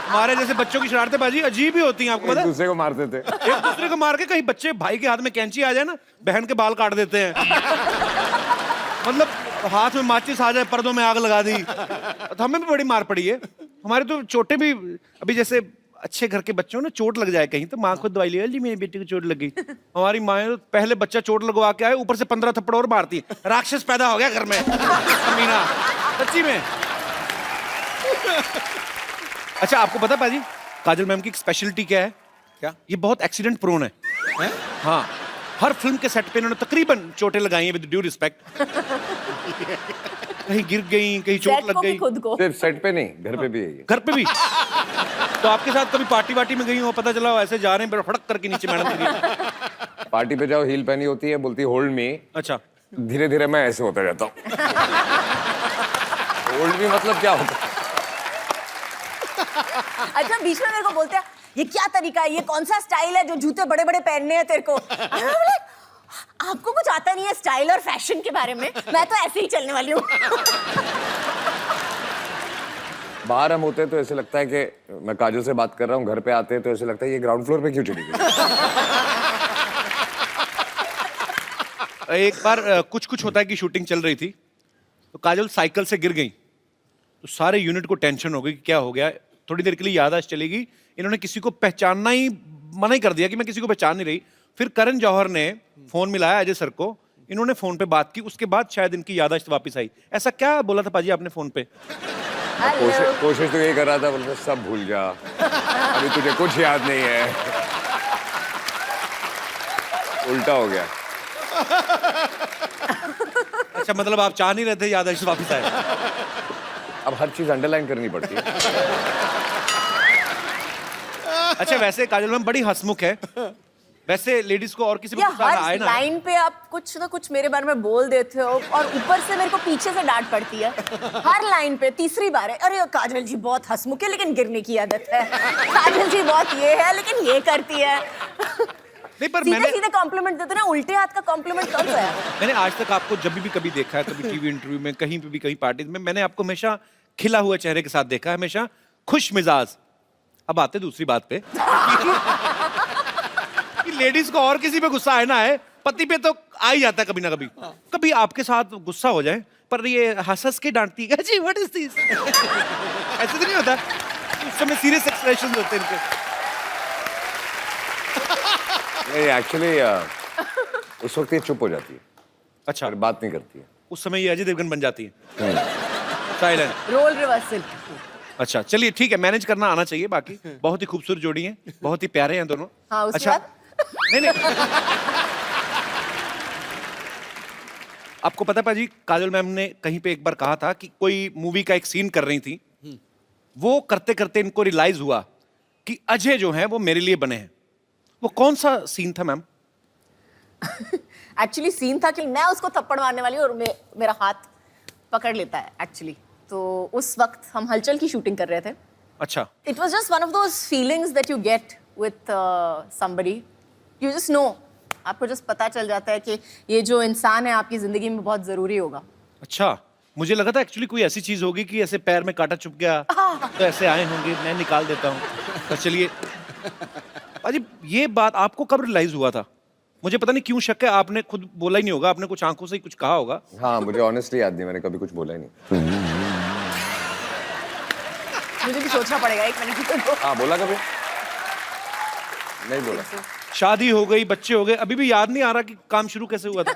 हमारे जैसे बच्चों की शरारतें बाजी अजीब ही होती हैं, आपको पता एक है? दूसरे को मारते थे। एक दूसरे को मार के, कहीं बच्चे भाई के हाथ में कैंची आ जाए ना, बहन के बाल काट देते हैं। मतलब हाथ में माचिस आ जाए, पर्दों में आग लगा दी। तो हमें भी बड़ी मार पड़ी है। हमारे तो चोटें भी, अभी जैसे अच्छे घर के बच्चों ना चोट लग जाए कहीं तो माँ खुद दवाई ले जी मेरी बेटी को चोट लग गई। हमारी माँ तो पहले बच्चा चोट लगवा के आए, ऊपर से 15 थप्पड़ और मारती है। राक्षस पैदा हो गया घर में। मीना सच्ची में। अच्छा आपको पता पाजी, काजल मैम की एक स्पेशलिटी क्या है? क्या? ये बहुत एक्सीडेंट प्रोन है। हाँ, हर फिल्म के सेट पे इन्होंने तकरीबन चोटें लगाई हैं, विद ड्यू रिस्पेक्ट। कहीं गिर गई, कहीं चोट सेट लग को भी गई। खुद को। सिर्फ सेट पे नहीं, घर पे भी है ये। घर पे भी। तो आपके साथ कभी पार्टी वार्टी में गई हो, पता चला हो ऐसे जा रहे हैं, फड़क करके नीचे मैडम गिरी। पार्टी पे जाओ, हील पहनी होती है, बोलती होल्ड मी। अच्छा, धीरे धीरे मैं ऐसे होता जाता हूँ। होल्ड मी मतलब क्या होता है? अच्छा बीच में मेरे को बोलते हैं ये क्या तरीका है, ये कौन सा स्टाइल है जो जूते बड़े बड़े पहनने हैं तेरे को। और मैं बोले, आपको कुछ आता नहीं है स्टाइल और फैशन के बारे में, मैं तो ऐसे ही चलने वाली हूँ। बाहर हम होते हैं तो ऐसे लगता है कि मैं काजल से बात कर रहा हूँ, घर पे आते हैं तो ऐसे लगता है ये ग्राउंड फ्लोर पे क्यों चली गई। एक बार कुछ कुछ होता है कि शूटिंग चल रही थी तो काजल साइकिल से गिर गई, तो सारे यूनिट को टेंशन हो गई कि क्या हो गया। थोड़ी देर के लिए याददाश्त चलेगी, इन्होंने किसी को पहचानना ही मना ही कर दिया कि मैं किसी को पहचान नहीं रही। फिर करण जौहर ने फोन मिलाया अजय सर को, इन्होंने फोन पे बात की, उसके बाद शायद इनकी याददाश्त वापस आई। ऐसा क्या बोला था पाजी आपने फोन पे? कोशिश तो यही कर रहा था, बोलते सब भूल जा, अभी तुझे कुछ याद नहीं है। उल्टा हो गया। अच्छा मतलब आप चाह नहीं रहे थे याददाश्त वापस आए? अब हर चीज अंडरलाइन करनी पड़ती है। अच्छा वैसे काजल मैम बड़ी हंसमुख है, वैसे लेडीज को और किसी को या गुस्सा आए हर ना? लाइन पे आप कुछ ना कुछ मेरे बारे में बोल देते हो और ऊपर से मेरे को पीछे से डांट पड़ती है हर लाइन पे। तीसरी बार है, अरे काजल जी बहुत हंसमुख है लेकिन गिरने की आदत है, काजल जी बहुत ये है लेकिन ये करती है। नहीं पर सीधे मैंने सीधे कॉम्प्लीमेंट देते ना, उल्टे हाथ का कॉम्प्लीमेंट कौन सा है? मैंने आज तक आपको जब भी कभी देखा है, कभी टीवी इंटरव्यू में, कहीं पे भी, कहीं पार्टी में, मैंने आपको हमेशा खिला हुआ चेहरे के साथ देखा है, हमेशा खुश मिजाज। अब आते दूसरी बात पे कि लेडीज को और किसी पे गुस्सा आए ना आए, पति पे तो आ ही जाता है कभी ना कभी। कभी आपके साथ गुस्सा हो जाए पर ये हंस के डांटती है, जी व्हाट इज दिस, ऐसे तो नहीं होता? उस समय सीरियस एक्सप्रेशन होते हैं इनके। नहीं एक्चुअली उस वक्त ये चुप हो जाती है, अच्छा, फिर बात नहीं करती है। उस समय ये अजय देवगन बन जाती है, साइलेंट। Role reversal. अच्छा चलिए ठीक है, मैनेज करना आना चाहिए। बाकी बहुत ही खूबसूरत जोड़ी है, बहुत ही प्यारे हैं दोनों। हाँ उसके अच्छा बाद नहीं आपको पता पाजी, काजल मैम ने कहीं पे एक बार कहा था कि कोई मूवी का एक सीन कर रही थी, वो करते करते इनको रियलाइज हुआ कि अजय जो है वो मेरे लिए बने हैं। वो कौन सा सीन था मैम? एक्चुअली सीन था कि मैं उसको थप्पड़ मारने वाली हूँ और मेरा हाथ पकड़ लेता है एक्चुअली। तो उस वक्त हम हलचल की शूटिंग कर रहे थे। अच्छा, it was just one of those feelings that you get with somebody, you just know, आपको जस्ट पता चल जाता है कि ये जो इंसान है आपकी जिंदगी में बहुत जरूरी होगा। अच्छा मुझे लगा था एक्चुअली कोई ऐसी चीज होगी कि ऐसे पैर में कांटा चुभ गया तो ऐसे आए होंगे, मैं निकाल देता हूँ। तो चलिए पाजी, ये बात आपको कब रियलाइज हुआ था? मुझे पता नहीं क्यों शक है, आपने खुद बोला ही नहीं होगा, आपने कुछ आंखों से ही कुछ कहा होगा। हाँ, मुझे ऑनेस्टली याद नहीं, मैंने कभी कुछ बोला ही नहीं। मुझे भी सोचना पड़ेगा 1 मिनट। हाँ, बोला कभी नहीं बोला। शादी हो गई, बच्चे हो गए, अभी भी याद नहीं आ रहा कि काम शुरू कैसे हुआ था।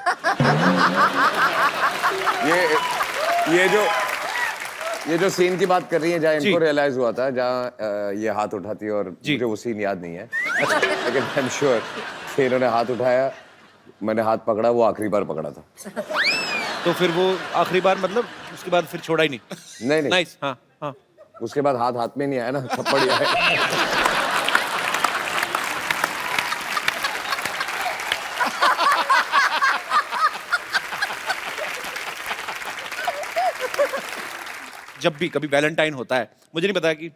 ये जो सीन की बात कर रही है, जहाँ जी। इनको रियलाइज हुआ था, जहाँ ये हाथ उठाती है, और जी। मुझे वो सीन याद नहीं है, लेकिन आई एम श्योर कि इन्होंने हाथ उठाया, मैंने हाथ पकड़ा, वो आखिरी बार पकड़ा था। तो फिर वो आखिरी बार मतलब उसके बाद फिर छोड़ा ही नहीं। नहीं नहीं, नाइस। हाँ हाँ। उसके बाद हाथ हाथ में नहीं आया ना, थप्पड़ ही आया। जब भी कभी वैलेंटाइन होता है, मुझे नहीं पता कि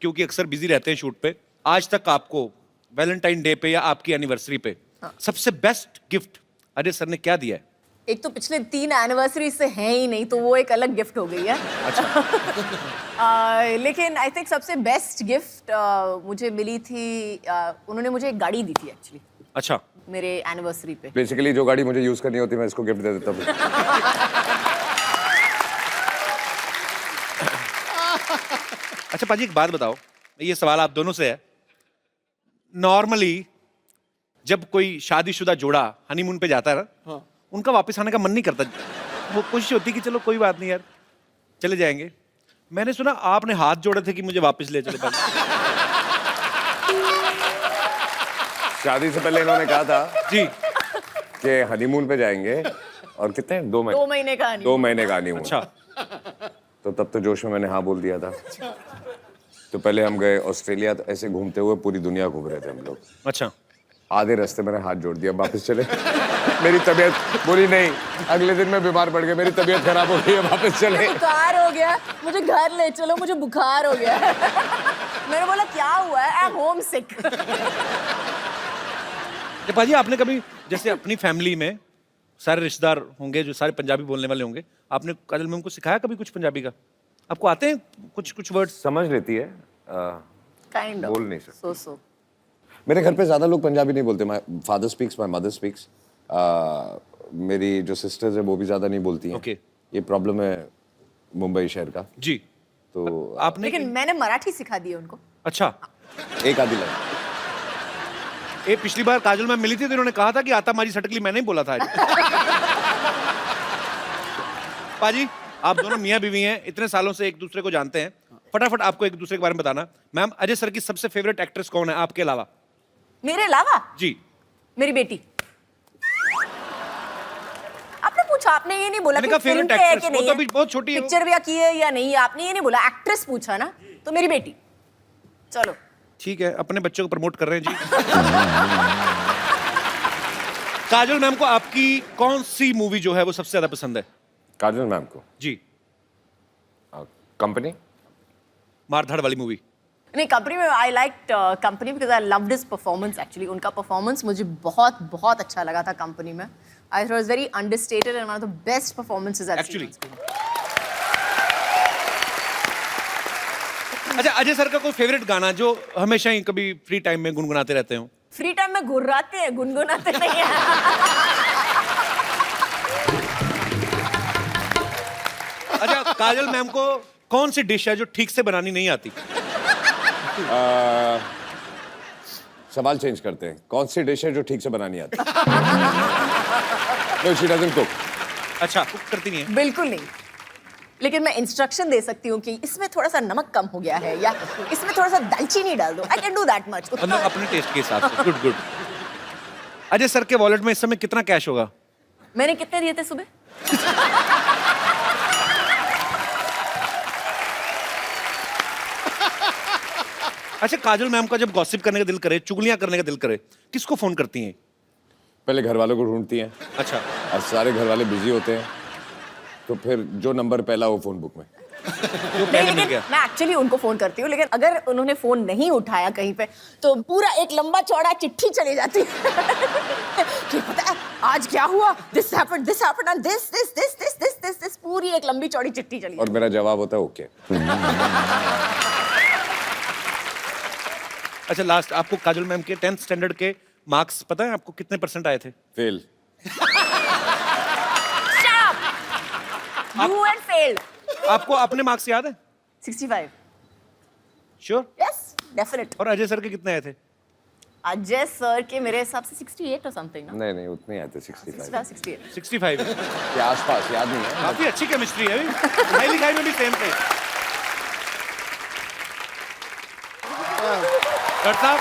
क्योंकि अक्सर बिजी रहते हैं शूट पे, आज तक आपको वैलेंटाइन डे पे या आपकी एनिवर्सरी पे सबसे बेस्ट गिफ्ट अजय सर ने क्या दिया है? एक तो पिछले 3 एनिवर्सरी से हैं ही नहीं, तो वो एक अलग गिफ्ट हो गई है। लेकिन आई थिंक सबसे बेस्ट गिफ्ट मुझे मिली थी, उन्होंने मुझे एक गाड़ी दी थी एक्चुअली अच्छा। मेरे एनिवर्सरी पे। बेसिकली जो गाड़ी मुझे यूज करनी होती है, मैं इसको गिफ्ट दे देता हूँ। अच्छा पाजी, एक बात बताओ, ये सवाल आप दोनों से है। नॉर्मली जब कोई शादीशुदा जोड़ा हनीमून पे जाता है ना, उनका वापस आने का मन नहीं करता, वो कोशिश होती कि चलो कोई बात नहीं यार, चले जाएंगे। मैंने सुना आपने हाथ जोड़े थे कि मुझे वापस ले चले पाए। शादी से पहले इन्होंने कहा था जी कि हनीमून पे जाएंगे, और कितने 2 महीने 2 महीने का नहीं। 2 महीने का हनीमून। अच्छा। तो तब तो जोश में मैंने हाँ बोल दिया था। तो पहले हम गए ऑस्ट्रेलिया, तो ऐसे घूमते हुए पूरी दुनिया घूम रहे थे हम लोग। अच्छा। आधे रास्ते मैंने हाथ जोड़ दिया, वापस चले। मेरी तबीयत बुरी नहीं, अगले दिन मैं बीमार पड़ गया, मेरी तबीयत खराब हो गई है, वापस चले। बुखार हो गया, मुझे घर ले चलो, मुझे बुखार हो गया। मैंने बोला क्या हुआ है? आई एम होम सिक। पाजी, आपने कभी जैसे अपनी फैमिली में सारे रिश्तेदार होंगे जो सारे पंजाबी बोलने वाले होंगे, आपने काजल मैम को सिखाया कभी कुछ पंजाबी का? आपको आते हैं कुछ कुछ वर्ड्स? समझ लेती है, काइंड ऑफ बोल नहीं सकते। सो मेरे घर पे ज्यादा लोग पंजाबी नहीं बोलते। My father speaks, my mother speaks. मेरी जो सिस्टर्स है वो भी ज्यादा नहीं बोलती हैं। Okay. ये प्रॉब्लम है मुंबई शहर का। जी। तो आपने लेकिन मैंने मराठी सिखा दी है उनको। अच्छा। एक आधी लाइन। ये पिछली बार काजल मैम मिली थी तो इन्होंने कहा था कि आता मारी सटकली मैंने ही बोला था आज। पाजी, आप दोनों मियां बीवी हैं, इतने सालों से एक दूसरे को जानते हैं, फटाफट आपको एक दूसरे के बारे में बताना। मैम, अजय सर की सबसे फेवरेट एक्ट्रेस कौन है आपके अलावा? मेरे अलावा? जी। मेरी बेटी। आपने पूछा, आपने ये नहीं बोला मैंने कि कहा फिल्म favorite पे है actress, कि वो नहीं तो है, अभी बहुत छोटी है वो। पिक्चर भी की है या नहीं, आपने ये नहीं बोला, एक्ट्रेस पूछा ना, तो मेरी बेटी। चलो ठीक है, अपने बच्चों को प्रमोट कर रहे हैं जी। काजल मैम को आपकी कौन सी मूवी जो है वो सबसे ज्यादा पसंद है? काजल मैम को जी। कंपनी। मारधाड़ वाली मूवी। नहीं, कंपनी में I like company because I loved his performance actually. उनका परफॉर्मेंस मुझे बहुत बहुत अच्छा लगा था कंपनी में। I thought was very understated and one of the best performances I Actually. अच्छा, अजय सर का कोई फेवरेट गाना जो हमेशा ही कभी फ्री टाइम में गुनगुनाते रहते हो? फ्री टाइम में घुर्राते हैं, गुनगुनाते नहीं है। अच्छा, काजल मैम को कौन सी डिश है जो ठीक से बनानी नहीं आती? सवाल चेंज करते हैं, कौन सी डिश है जो ठीक से बनानी आती? No, she doesn't cook. अच्छा, कुक करती नहीं है? बिल्कुल नहीं, लेकिन मैं इंस्ट्रक्शन दे सकती हूँ कि इसमें थोड़ा सा नमक कम हो गया है या इसमें थोड़ा सा दालचीनी डाल दो। I can do that much. मतलब अपने टेस्ट के हिसाब से। Good good. अजय सर के वॉलेट में इस समय कितना कैश होगा? मैंने कितने दिए थे सुबह? अच्छा, काजल मैम का जब गॉसिप करने का दिल करे, चुगलियां करने का दिल करे, किसको फोन करती हैं? पहले घर वालों को ढूंढती हैं, अच्छा। और सारे घर वाले बिजी होते हैं, तो फिर जो नंबर पहला हो फोन बुक में। जो नहीं, पहले मिल लेकिन गया। मैं एक्चुअली उनको फोन करती हूँ, लेकिन अगर उन्होंने फोन नहीं उठाया कहीं पे तो पूरा एक लंबा चौड़ा चिट्ठी चली जाती है कि पता है आज क्या हुआ, दिस हैपेंड एंड दिस, पूरी एक लंबी चौड़ी चिट्ठी चली और मेरा जवाब होता है ओके। अच्छा, लास्ट आपको काजल मैम के 10th स्टैंडर्ड के मार्क्स पता है आपको कितने % आए थे? फेल। You had failed. आपको अपने मार्क्स याद है? 65. श्योर? Yes, definite. और अजय सर के कितने आए थे? अजय सर के मेरे हिसाब से 68 or something, no? नहीं उतने ही आए थे 65 68. 65 के आसपास, याद नहीं है। काफी अच्छी केमिस्ट्री है अभी। पढ़ाई लिखाई में भी सेम थे। डॉक्टर साहब,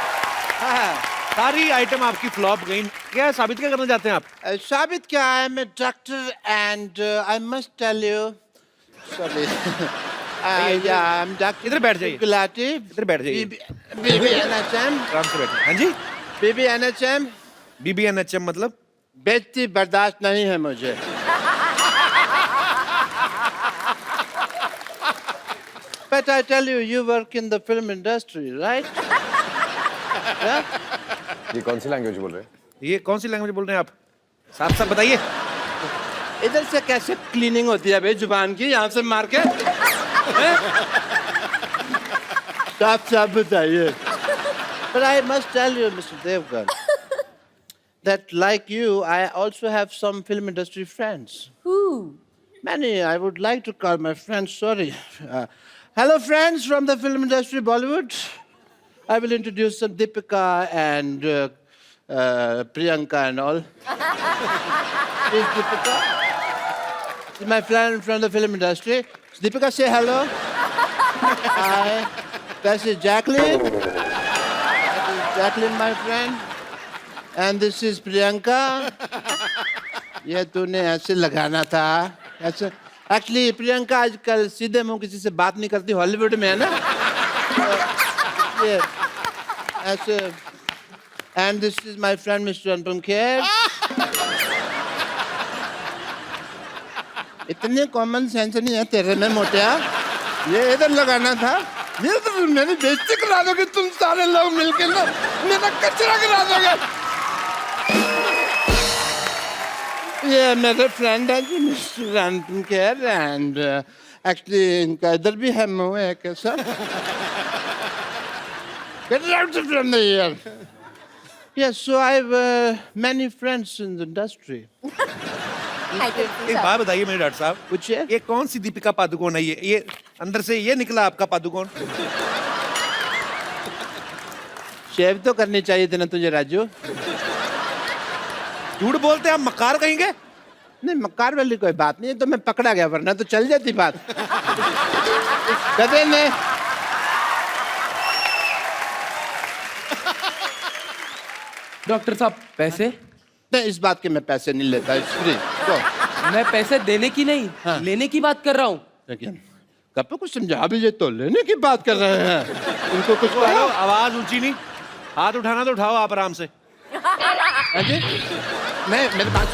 सारी आइटम आपकी फ्लॉप गई, क्या साबित क्या करना चाहते हैं आप? साबित क्या है, मैं doctor and I must tell you, sorry, I am doctor इधर बैठ जाइए। गुलाटी, इधर बैठ जाइए। BBNHM, आराम से बैठे। हाँ जी? BBNHM, BBNHM मतलब? बेइज्जती बर्दाश्त नहीं है मुझे। But I tell you, you work in the film industry, right? Yeah? ये कौन सी लैंग्वेज बोल रहे हैं? ये कौन सी लैंग्वेज बोल रहे हैं आप? साफ साफ बताइए। इधर से कैसे क्लीनिंग होती है भाई जुबान की, यहाँ से मार के? साफ साफ बताइए। But I must tell you, Mr. Devgan, that like you, I also have some film industry friends. Who? Many, I would like to call my friends, sorry. Hello, friends from the film industry, Bollywood. I will introduce some Deepika and Priyanka and all. This is Deepika. This is my friend from the film industry. Deepika, say hello. Hi. This is Jacqueline. That is Jacqueline, my friend. And this is Priyanka. ये तूने ऐसे लगाना था, ऐसे। Actually Priyanka आजकल सीधे मुंह किसी से बात नहीं करती, हॉलीवुड में है ना, तो ये ऐसे। And this is my friend mister Anupam Kher. इतने कॉमन सेंस नहीं है तेरे में मोटिया, ये इधर लगाना था। ये तो मेरी बेइज्जती करा दोगे तुम सारे लोग मिलके ना, मेरा कचरा करा दोगे। ये मेरे फ्रेंड है जी mister Anupam Kher, and actually इनका इधर भी है मुंह है कैसा। Get out from the here. Yes, so I have many friends in the industry. I can see एक that. बात बताइए मेरे डॉक्टर साहब, पूछिए। ये कौन सी दीपिका पादुकोण है? ये अंदर से ये निकला आपका पादुकोण? शेव तो करनी चाहिए थी ना तुझे राजू। झूठ बोलते हैं आप, मक्कार कहेंगे? नहीं, मक्कार वाली कोई बात नहीं है, तो मैं पकड़ा गया, वरना तो चल जाती बात। गधे ने डॉक्टर साहब पैसे? नहीं, इस बात के मैं पैसे नहीं लेता, इट्स फ्री। तो मैं पैसे देने की नहीं, हाँ। लेने की बात कर रहा हूँ। लेकिन कब कुछ समझा भी, ये तो लेने की बात कर रहे हैं। इनको कुछ हेलो, कहो। आवाज ऊंची नहीं, हाथ उठाना तो उठाओ आप आराम से। हाँ जी? मैं मेरे पास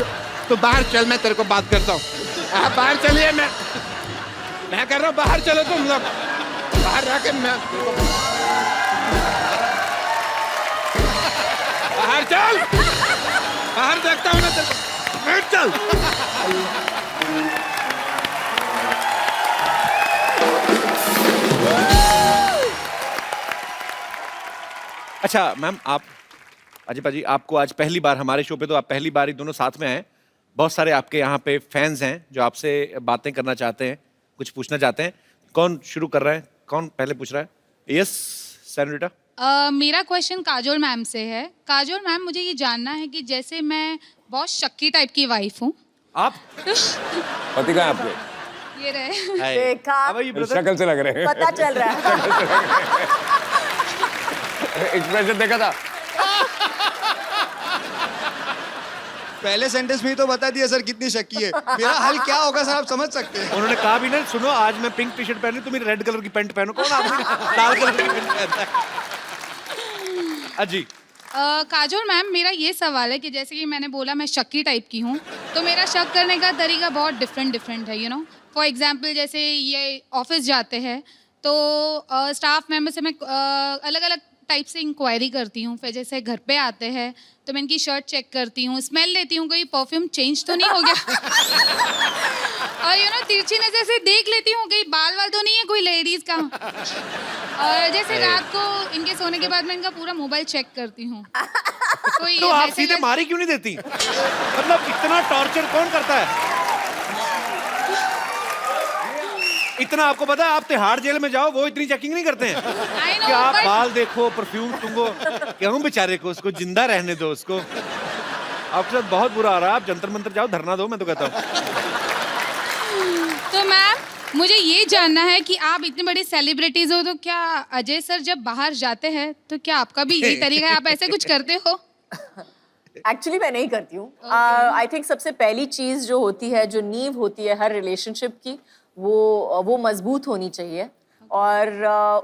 तो बाहर चल, मैं तेरे को बात करता हूँ। आप बाहर चलिए, मैं कर रहा हूँ, बाहर चलो तुम लोग। बाहर रह के मैं बाहर चल, बाहर देखता हूँ ना तेरे को। बैठ चल। अच्छा मैम, आप अजय पाजी, आपको आज पहली बार हमारे शो पे, तो आप पहली बार ही दोनों साथ में हैं। बहुत सारे आपके यहाँ पे फैंस हैं जो आपसे बातें करना चाहते हैं, कुछ पूछना चाहते हैं। कौन शुरू कर रहा है? कौन पहले पूछ रहा है? यस सैनोरिटा। मेरा क्वेश्चन काजोल मैम से है। काजोल मैम, मुझे ये जानना है कि जैसे मैं बहुत शक्की टाइप की वाइफ हूँ। आप पति कहाँ है आपके? ये रहे। देखा, How are you, brother? शक्ल से लग रहे हैं। पता चल रहा है। एक्सप्रेशन देखा था। पहले सेंटेंस में ही तो बता दिया सर कितनी शक्की है। मेरा हल क्या होगा सर, आप समझ सकते हैं। उन्होंने कहा भी ना, सुनो आज मैं पिंक टी शर्ट पहनी, तुम रेड कलर की पैंट पहनो। कौन आदमी लाल कलर की पैंट पहनता है? अजी। काजोल मैम, मेरा ये सवाल है कि जैसे कि मैंने बोला मैं शक्की टाइप की हूँ, तो मेरा शक करने का तरीका बहुत डिफरेंट है, यू नो। फॉर एग्जाम्पल, जैसे ये ऑफिस जाते हैं तो स्टाफ मेंबर से मैं अलग अलग टाइप से इंक्वायरी करती हूँ। फिर जैसे घर पे आते हैं तो मैं इनकी शर्ट चेक करती हूँ, स्मेल लेती हूँ, कोई परफ्यूम चेंज तो नहीं हो गया। और यू नो तिरछी नजर से देख लेती हूँ कहीं बाल वाल तो नहीं है कोई लेडीज का। और जैसे रात को इनके सोने के बाद मैं इनका पूरा मोबाइल चेक करती हूँ। कोई तो आप SMS सीधे मारी क्यों नहीं देती? मतलब इतना टॉर्चर कौन करता है? इतना आपको पता है, आप तिहाड़ जेल में जाओ, वो इतनी चेकिंग नहीं करते हैं I know, कि आप but- बाल देखो, परफ्यूम सूंघो। क्यों बेचारे को, उसको जिंदा रहने दो उसको। आपके साथ बहुत बुरा आ रहा है, आप जंतर मंतर जाओ, धरना दो, मैं तो कहता हूँ। तो मैम मुझे ये जानना है कि आप इतने बड़े सेलिब्रिटीज हो, तो क्या अजय सर जब बाहर जाते हैं तो क्या आपका भी यही तरीका है, आप ऐसे कुछ करते हो? एक्चुअली मैं नहीं करती हूँ। आई थिंक सबसे पहली चीज जो होती है, जो नींव होती है हर रिलेशनशिप की, वो मजबूत होनी चाहिए। और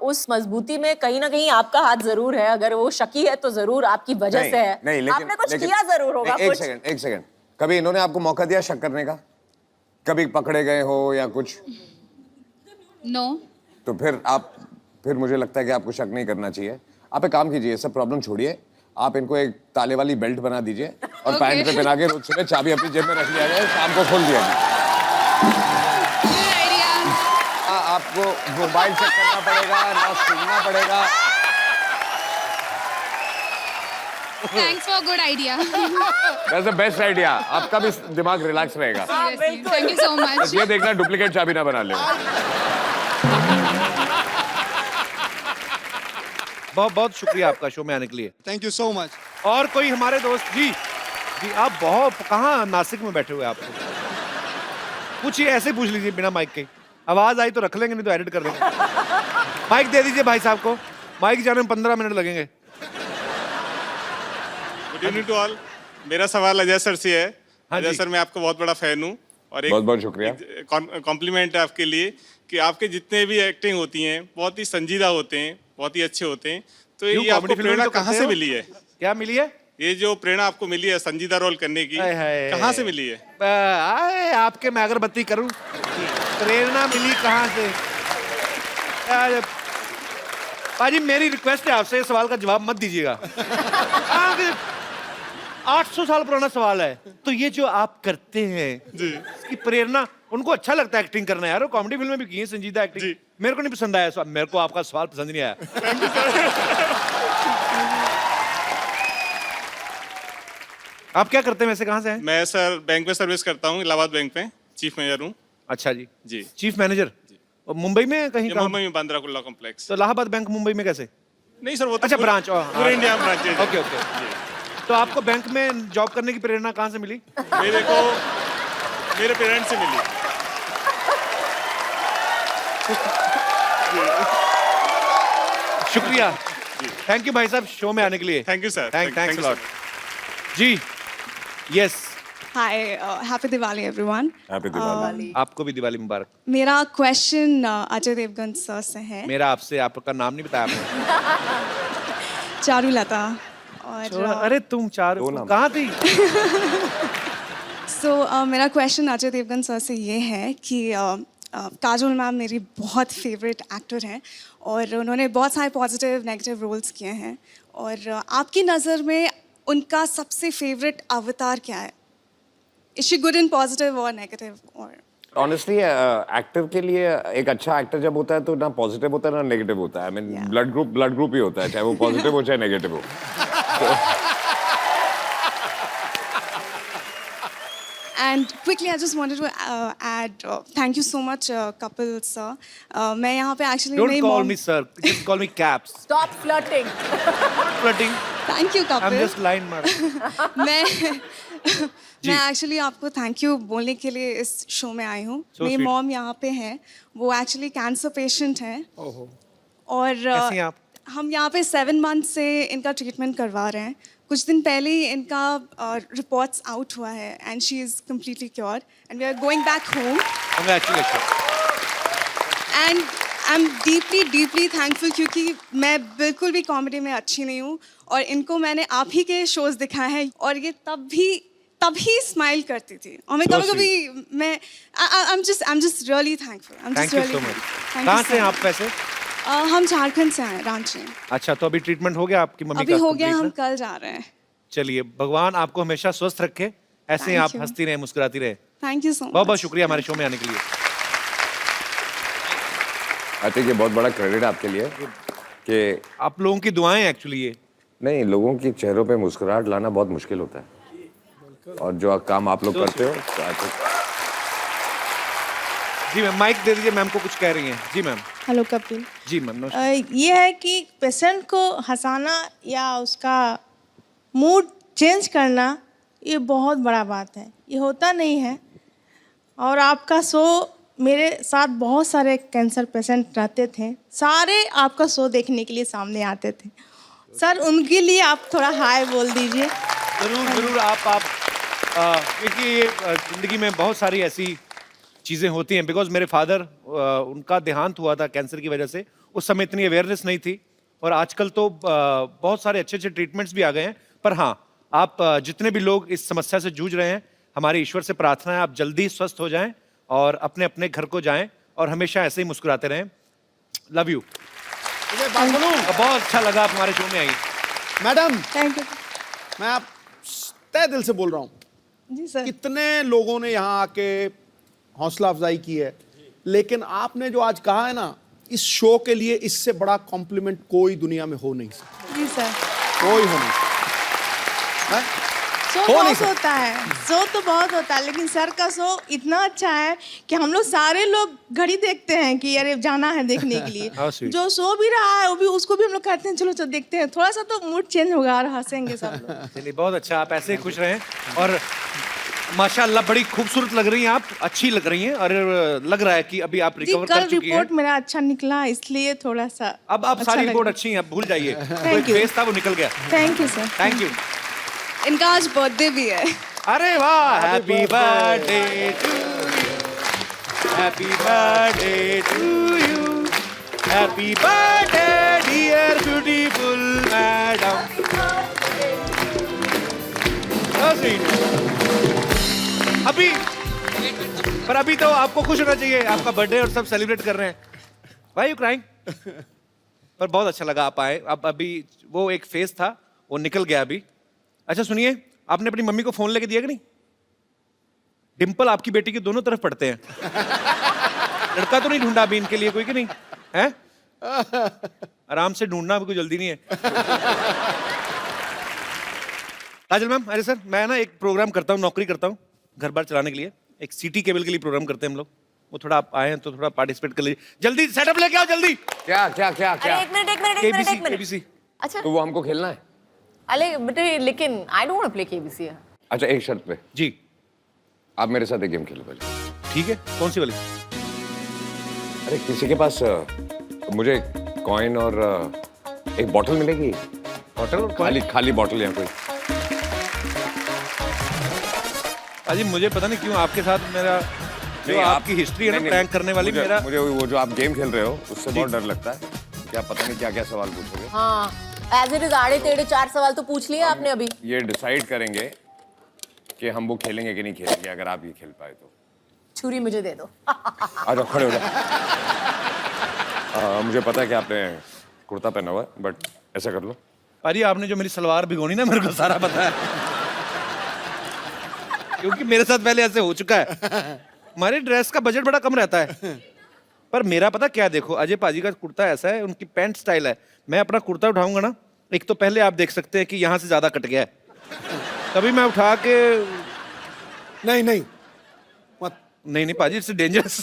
उस मजबूती में कहीं ना कहीं आपका हाथ जरूर है। अगर वो शकी है तो जरूर आपकी वजह से है। नहीं, लेकिन आपने कुछ लेकिन- किया जरूर होगा। नहीं, कुछ एक सेकंड। कभी इन्होंने आपको मौका दिया शक करने का? कभी पकड़े गए हो या कुछ? नो। तो फिर मुझे लगता है कि आपको शक नहीं करना चाहिए। आप एक काम कीजिए, सब प्रॉब्लम छोड़िए, आप इनको एक ताले वाली बेल्ट बना दीजिए और Okay. पैंट पे पहना के रोज सुबह चाबी अपनी जेब में रख लिया जाए, शाम को खोल दिया जाए। Good idea. आपको मोबाइल चेक करना पड़ेगा, ना सुनना पड़ेगा। Thanks for good idea. That's the best idea. आपका भी दिमाग रिलैक्स रहेगा। Thank you so much. बस ये देखना डुप्लीकेट चाबी ना बना ले। बहुत बहुत शुक्रिया आपका शो में आने के लिए। Thank you so much. और कोई हमारे दोस्त जी जी आप बहुत कहाँ नासिक में बैठे हुए हैं आपको? पूछिए, ऐसे पूछ लीजिए बिना माइक के। आवाज आई तो रख लेंगे, नहीं तो एडिट कर देंगे। माइक दे दीजिए भाई साहब को। माइक जाने में 15 मिनट लगेंगे। Good evening to all. मेरा सवाल अजय सर से है। हाँ अजय जी। सर, मैं आपका बहुत बड़ा फैन हूँ और बहुत बहुत शुक्रिया। कॉम्प्लीमेंट है आपके लिए कि आपके जितने भी एक्टिंग होती हैं बहुत ही संजीदा होते हैं, बहुत ही अच्छे होते हैं। तो क्यों, ये आपको कॉमेडी फिल्म में प्रेरणा तो कहाँ करते से हो? मिली है? क्या मिली है? ये जो प्रेरणा आपको मिली है संजीदा रोल करने की, हाय हाय। कहाँ से मिली है? आए आपके मैं अगरबत्ती करूं, प्रेरणा मिली कहाँ से? यार, पाजी मेरी रिक्वेस्ट है आपसे, इस सवाल का जवाब मत दीजिएगा। 800 साल पुराना सवाल है। तो ये जो आप करते हैं इसकी प्रेरणा, उनको अच्छा लगता है एक्टिंग करना यार, कॉमेडी फिल्म में भी की है संजीदा एक्टिंग। मेरे को नहीं पसंद आया सवाल, मेरे को आपका सवाल पसंद नहीं आया। आप क्या करते हैं वैसे, कहाँ से हैं? मैं सर बैंक में सर्विस करता हूँ, इलाहाबाद बैंक में चीफ मैनेजर हूँ। अच्छा जी जी। Chief manager. और मुंबई में कहीं ये कहाँ? मुंबई में बांद्रा कुर्ला कॉम्प्लेक्स। तो इलाहाबाद बैंक मुंबई में कैसे? नहीं सर, वो तो अच्छा, पूरा- ब्रांच। पूरे इंडिया में ब्रांच है। Okay okay. तो आपको बैंक में जॉब करने की प्रेरणा कहाँ से मिली? मेरे को मेरे पेरेंट्स से मिली। शुक्रिया, थैंक यू भाई साहब शो में आने के लिए। Thank you sir. Thanks a lot जी। Yes, hi, happy Diwali everyone. Happy Diwali. आपको भी दिवाली मुबारक। मेरा क्वेश्चन अजय देवगन सर से है। मेरा आपसे, आपका नाम नहीं बताया आपने। चारुलता। और अरे तुम चारों कहाँ थी? मेरा क्वेश्चन अजय देवगन सर से ये है कि काजोल मैम मेरी बहुत फेवरेट एक्टर हैं और उन्होंने बहुत सारे पॉजिटिव नेगेटिव रोल्स किए हैं, और आपकी नज़र में उनका सबसे फेवरेट अवतार क्या है? Is she good in positive और नेगेटिव? और ऑनेस्टली एक्टर के लिए एक अच्छा एक्टर जब होता है तो ना पॉजिटिव होता है ना नेगेटिव होता है। आई मीन ब्लड ग्रुप ही होता है, चाहे वो पॉजिटिव हो चाहे नेगेटिव हो। And quickly, I just wanted to add, thank you so much, Kapil sir. मैं यहाँ पे actually Don't मेरी call mom. me sir, just call me Caps. Stop flirting. Flirting. Thank you, I'm Kapil. just line मार। मैं actually आपको thank you बोलने के लिए इस शो में आई हूँ। So मेरी sweet. मॉम यहाँ पे हैं, वो एक्चुअली कैंसर पेशेंट हैं। और कैसी हैं आप? हम यहाँ पे 7 मंथ से इनका ट्रीटमेंट करवा रहे हैं। कुछ दिन पहले ही इनका रिपोर्ट्स आउट हुआ है and she is completely cure and we are going back home. Congratulations. And I am deeply thankful, क्योंकि मैं बिल्कुल भी कॉमेडी में अच्छी नहीं हूँ और इनको मैंने आप ही के शोज दिखाए हैं और ये तभी स्माइल करती थी। और मैं So कभी मैं I am just really thankful. Thank you so much. कहाँ से हैं आप वैसे? हम झारखंड से हैं, रांची। अच्छा, तो अभी ट्रीटमेंट हो गया आपकी मम्मी अभी का? हो गया, complete हम ना? कल जा रहे हैं। चलिए, भगवान आपको हमेशा स्वस्थ रखे, ऐसे ही Thank आप you. हंसती रहे, मुस्कुराती रहे। थैंक यू सो बहुत बहुत मच। शुक्रिया हमारे शो में आने के लिए। आई थिंक ये बहुत बड़ा क्रेडिट आपके लिए कि आप लोगों की दुआएं एक्चुअली ये। नहीं, लोगों के चेहरों पे मुस्कुराहट लाना बहुत मुश्किल होता है, और जो काम आप लोग करते हो तो I think जी मैम, माइक दे दीजिए, मैम को कुछ कह रही हैं। जी मैम। हेलो कपिल। जी मैम, नमस्कार। ये है कि पेशेंट को हंसाना या उसका मूड चेंज करना, ये बहुत बड़ा बात है, ये होता नहीं है। और आपका शो, मेरे साथ बहुत सारे कैंसर पेशेंट रहते थे, सारे आपका शो देखने के लिए सामने आते थे। सर, उनके लिए आप थोड़ा हाय बोल दीजिए। जरूर जरूर। आप क्योंकि ये जिंदगी में बहुत सारी ऐसी चीज़ें होती हैं। बिकॉज मेरे फादर, उनका देहांत हुआ था कैंसर की वजह से। उस समय इतनी अवेयरनेस नहीं थी, और आजकल तो बहुत सारे अच्छे अच्छे ट्रीटमेंट्स भी आ गए हैं। पर हाँ, आप जितने भी लोग इस समस्या से जूझ रहे हैं, हमारी ईश्वर से प्रार्थना है आप जल्दी स्वस्थ हो जाएं और अपने अपने घर को जाएं, और हमेशा ऐसे ही मुस्कुराते रहें। Love you. बहुत अच्छा लगा आप हमारे शो में आई। Madam, thank you. मैं आप तय दिल से बोल रहा हूँ, जी सर। कितने लोगों ने यहाँ आके हौसला अफजाई की है, लेकिन आपने जो आज कहा है ना, इस शो के लिए इससे बड़ा कॉम्प्लीमेंट कोई दुनिया में हो नहीं सकता। जी सर। कोई हो नहीं सकता। हैं? शो हो नहीं बहुत सकता। होता है, शो तो बहुत होता है, लेकिन सर का शो इतना अच्छा है कि हम लोग सारे लोग घड़ी देखते हैं कि अरे जाना है देखने के लिए। How sweet. जो शो भी रहा है वो भी, उसको भी हम लोग कहते हैं चलो चलो देखते हैं, थोड़ा सा तो मूड चेंज होगा और हंसेंगे सब लोग। चलिए, बहुत अच्छा। आप ऐसे ही खुश रहें, और माशाल्लाह बड़ी खूबसूरत लग रही हैं आप, अच्छी लग रही हैं, और लग रहा है कि अभी आप जी, रिकवर कल कर चुकी हैं। रिपोर्ट मेरा अच्छा निकला, इसलिए थोड़ा सा अब सारी रिपोर्ट अच्छी है, अब भूल जाइए। तो एक you. फेस था वो निकल गया। Thank you sir. Thank you. इनका आज बर्थडे भी है। अरे वाह, happy birthday to you, happy birthday to you, happy birthday dear beautiful madam. अभी तो आपको खुश होना चाहिए, आपका बर्थडे और सब सेलिब्रेट कर रहे हैं। Why you crying? पर बहुत अच्छा लगा आप आए। अब अभी वो एक फेस था वो निकल गया अभी। अच्छा सुनिए, आपने अपनी मम्मी को फोन लेके दिया कि नहीं? डिंपल आपकी बेटी के दोनों तरफ पड़ते हैं। लड़का तो नहीं ढूंढा अभी इनके लिए कोई, कि नहीं है? आराम से ढूंढना, अभी कोई जल्दी नहीं है। काजल मैम, अरे सर, मैं ना एक प्रोग्राम करता हूँ, नौकरी करता हूँ घर बार चलाने के लिए। एक सिटी केबल के लिए प्रोग्राम करते हैं हम लोग। वो थोड़ा आप आए हैं तो थोड़ा पार्टिसिपेट कर लीजिए। जल्दी सेटअप लेके आओ, जल्दी। क्या क्या क्या क्या? अरे एक मिनट। केबीसी। अच्छा, तो वो हमको खेलना है। अरे बेटे, लेकिन I don't want to play KBC. अच्छा, एक शर्त पे। जी। आप मेरे साथ एक गेम खेलो पहले। ठीक है, कौन सी वाली? अरे किसी के पास मुझे कॉइन और एक बॉटल मिलेगी? बॉटल और खाली खाली बॉटल या कोई? अजी मुझे पता नहीं क्यों आपके साथ मेरा जो आपकी हिस्ट्री है ना प्रैंक करने वाली, मेरा मुझे वो जो आप गेम खेल रहे हो उससे बहुत डर लगता है। क्या पता नहीं क्या क्या सवाल पूछोगे। हाँ, एज इट इज आड़े टेढ़े 4 सवाल तो पूछ लिए आपने अभी। ये डिसाइड करेंगे कि हम वो खेलेंगे कि नहीं खेलेंगे, अगर आप ये खेल पाए तो। छुरी मुझे दे दो। आ जाओ, खड़े हो जाओ। मुझे पता है कि आपने कुर्ता पहना हुआ है, बट ऐसा कर लो। पाजी, आपने जो मेरी सलवार भिगोनी ना, मेरे को सारा पता है। क्योंकि मेरे साथ पहले ऐसे हो चुका है। हमारे ड्रेस का बजट बड़ा कम रहता है, पर मेरा पता क्या, देखो अजय पाजी का कुर्ता ऐसा है, उनकी पैंट स्टाइल है। मैं अपना कुर्ता उठाऊंगा ना, एक तो पहले आप देख सकते हैं कि यहाँ से ज्यादा कट गया है। तभी मैं उठा के नहीं मत। नहीं पाजी, इट्स डेंजरस।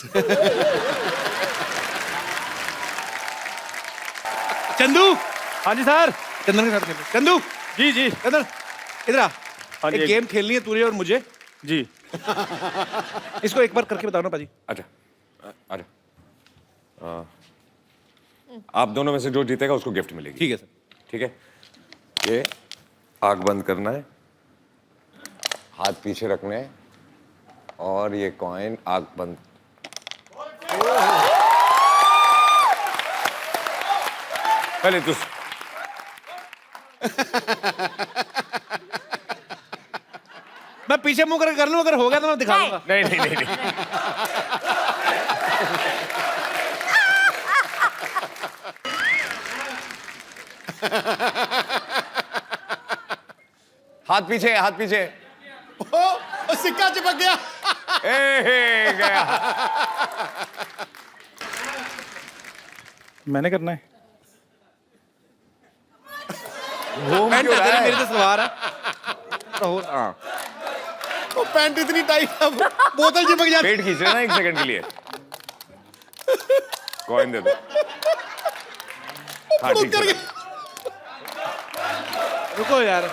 चंदू। हाँ जी सर। चंदन के साथ खेलो। चंदू। जी जी। चंदन इधर आ। हाँ जी। एक गेम खेलनी है तुझे और मुझे। जी। इसको एक बार करके बताओ ना पाजी। अच्छा, अच्छा। आप दोनों में से जो जीतेगा उसको गिफ्ट मिलेगी। ठीक है सर। ठीक है, ये आग बंद करना है, हाथ पीछे रखने हैं, और ये कॉइन आग बंद। पहले तू मैं पीछे मुंह करके कर लूं, अगर हो गया तो मैं दिखा दूंगा। नहीं नहीं नहीं, नहीं। हाथ पीछे, हाथ पीछे। ओ, सिक्का चिपक गया। गया। मैंने करना है। घूम पैंट क्यों रहा तेरे है? मेरे से सवार है तो हाँ वो पैंट इतनी टाइट है बोतल चिपक जाती। पेट खींच रहे ना 1 सेकंड के लिए। कॉइन दे दो। हाँ ठीक है। रुको यार।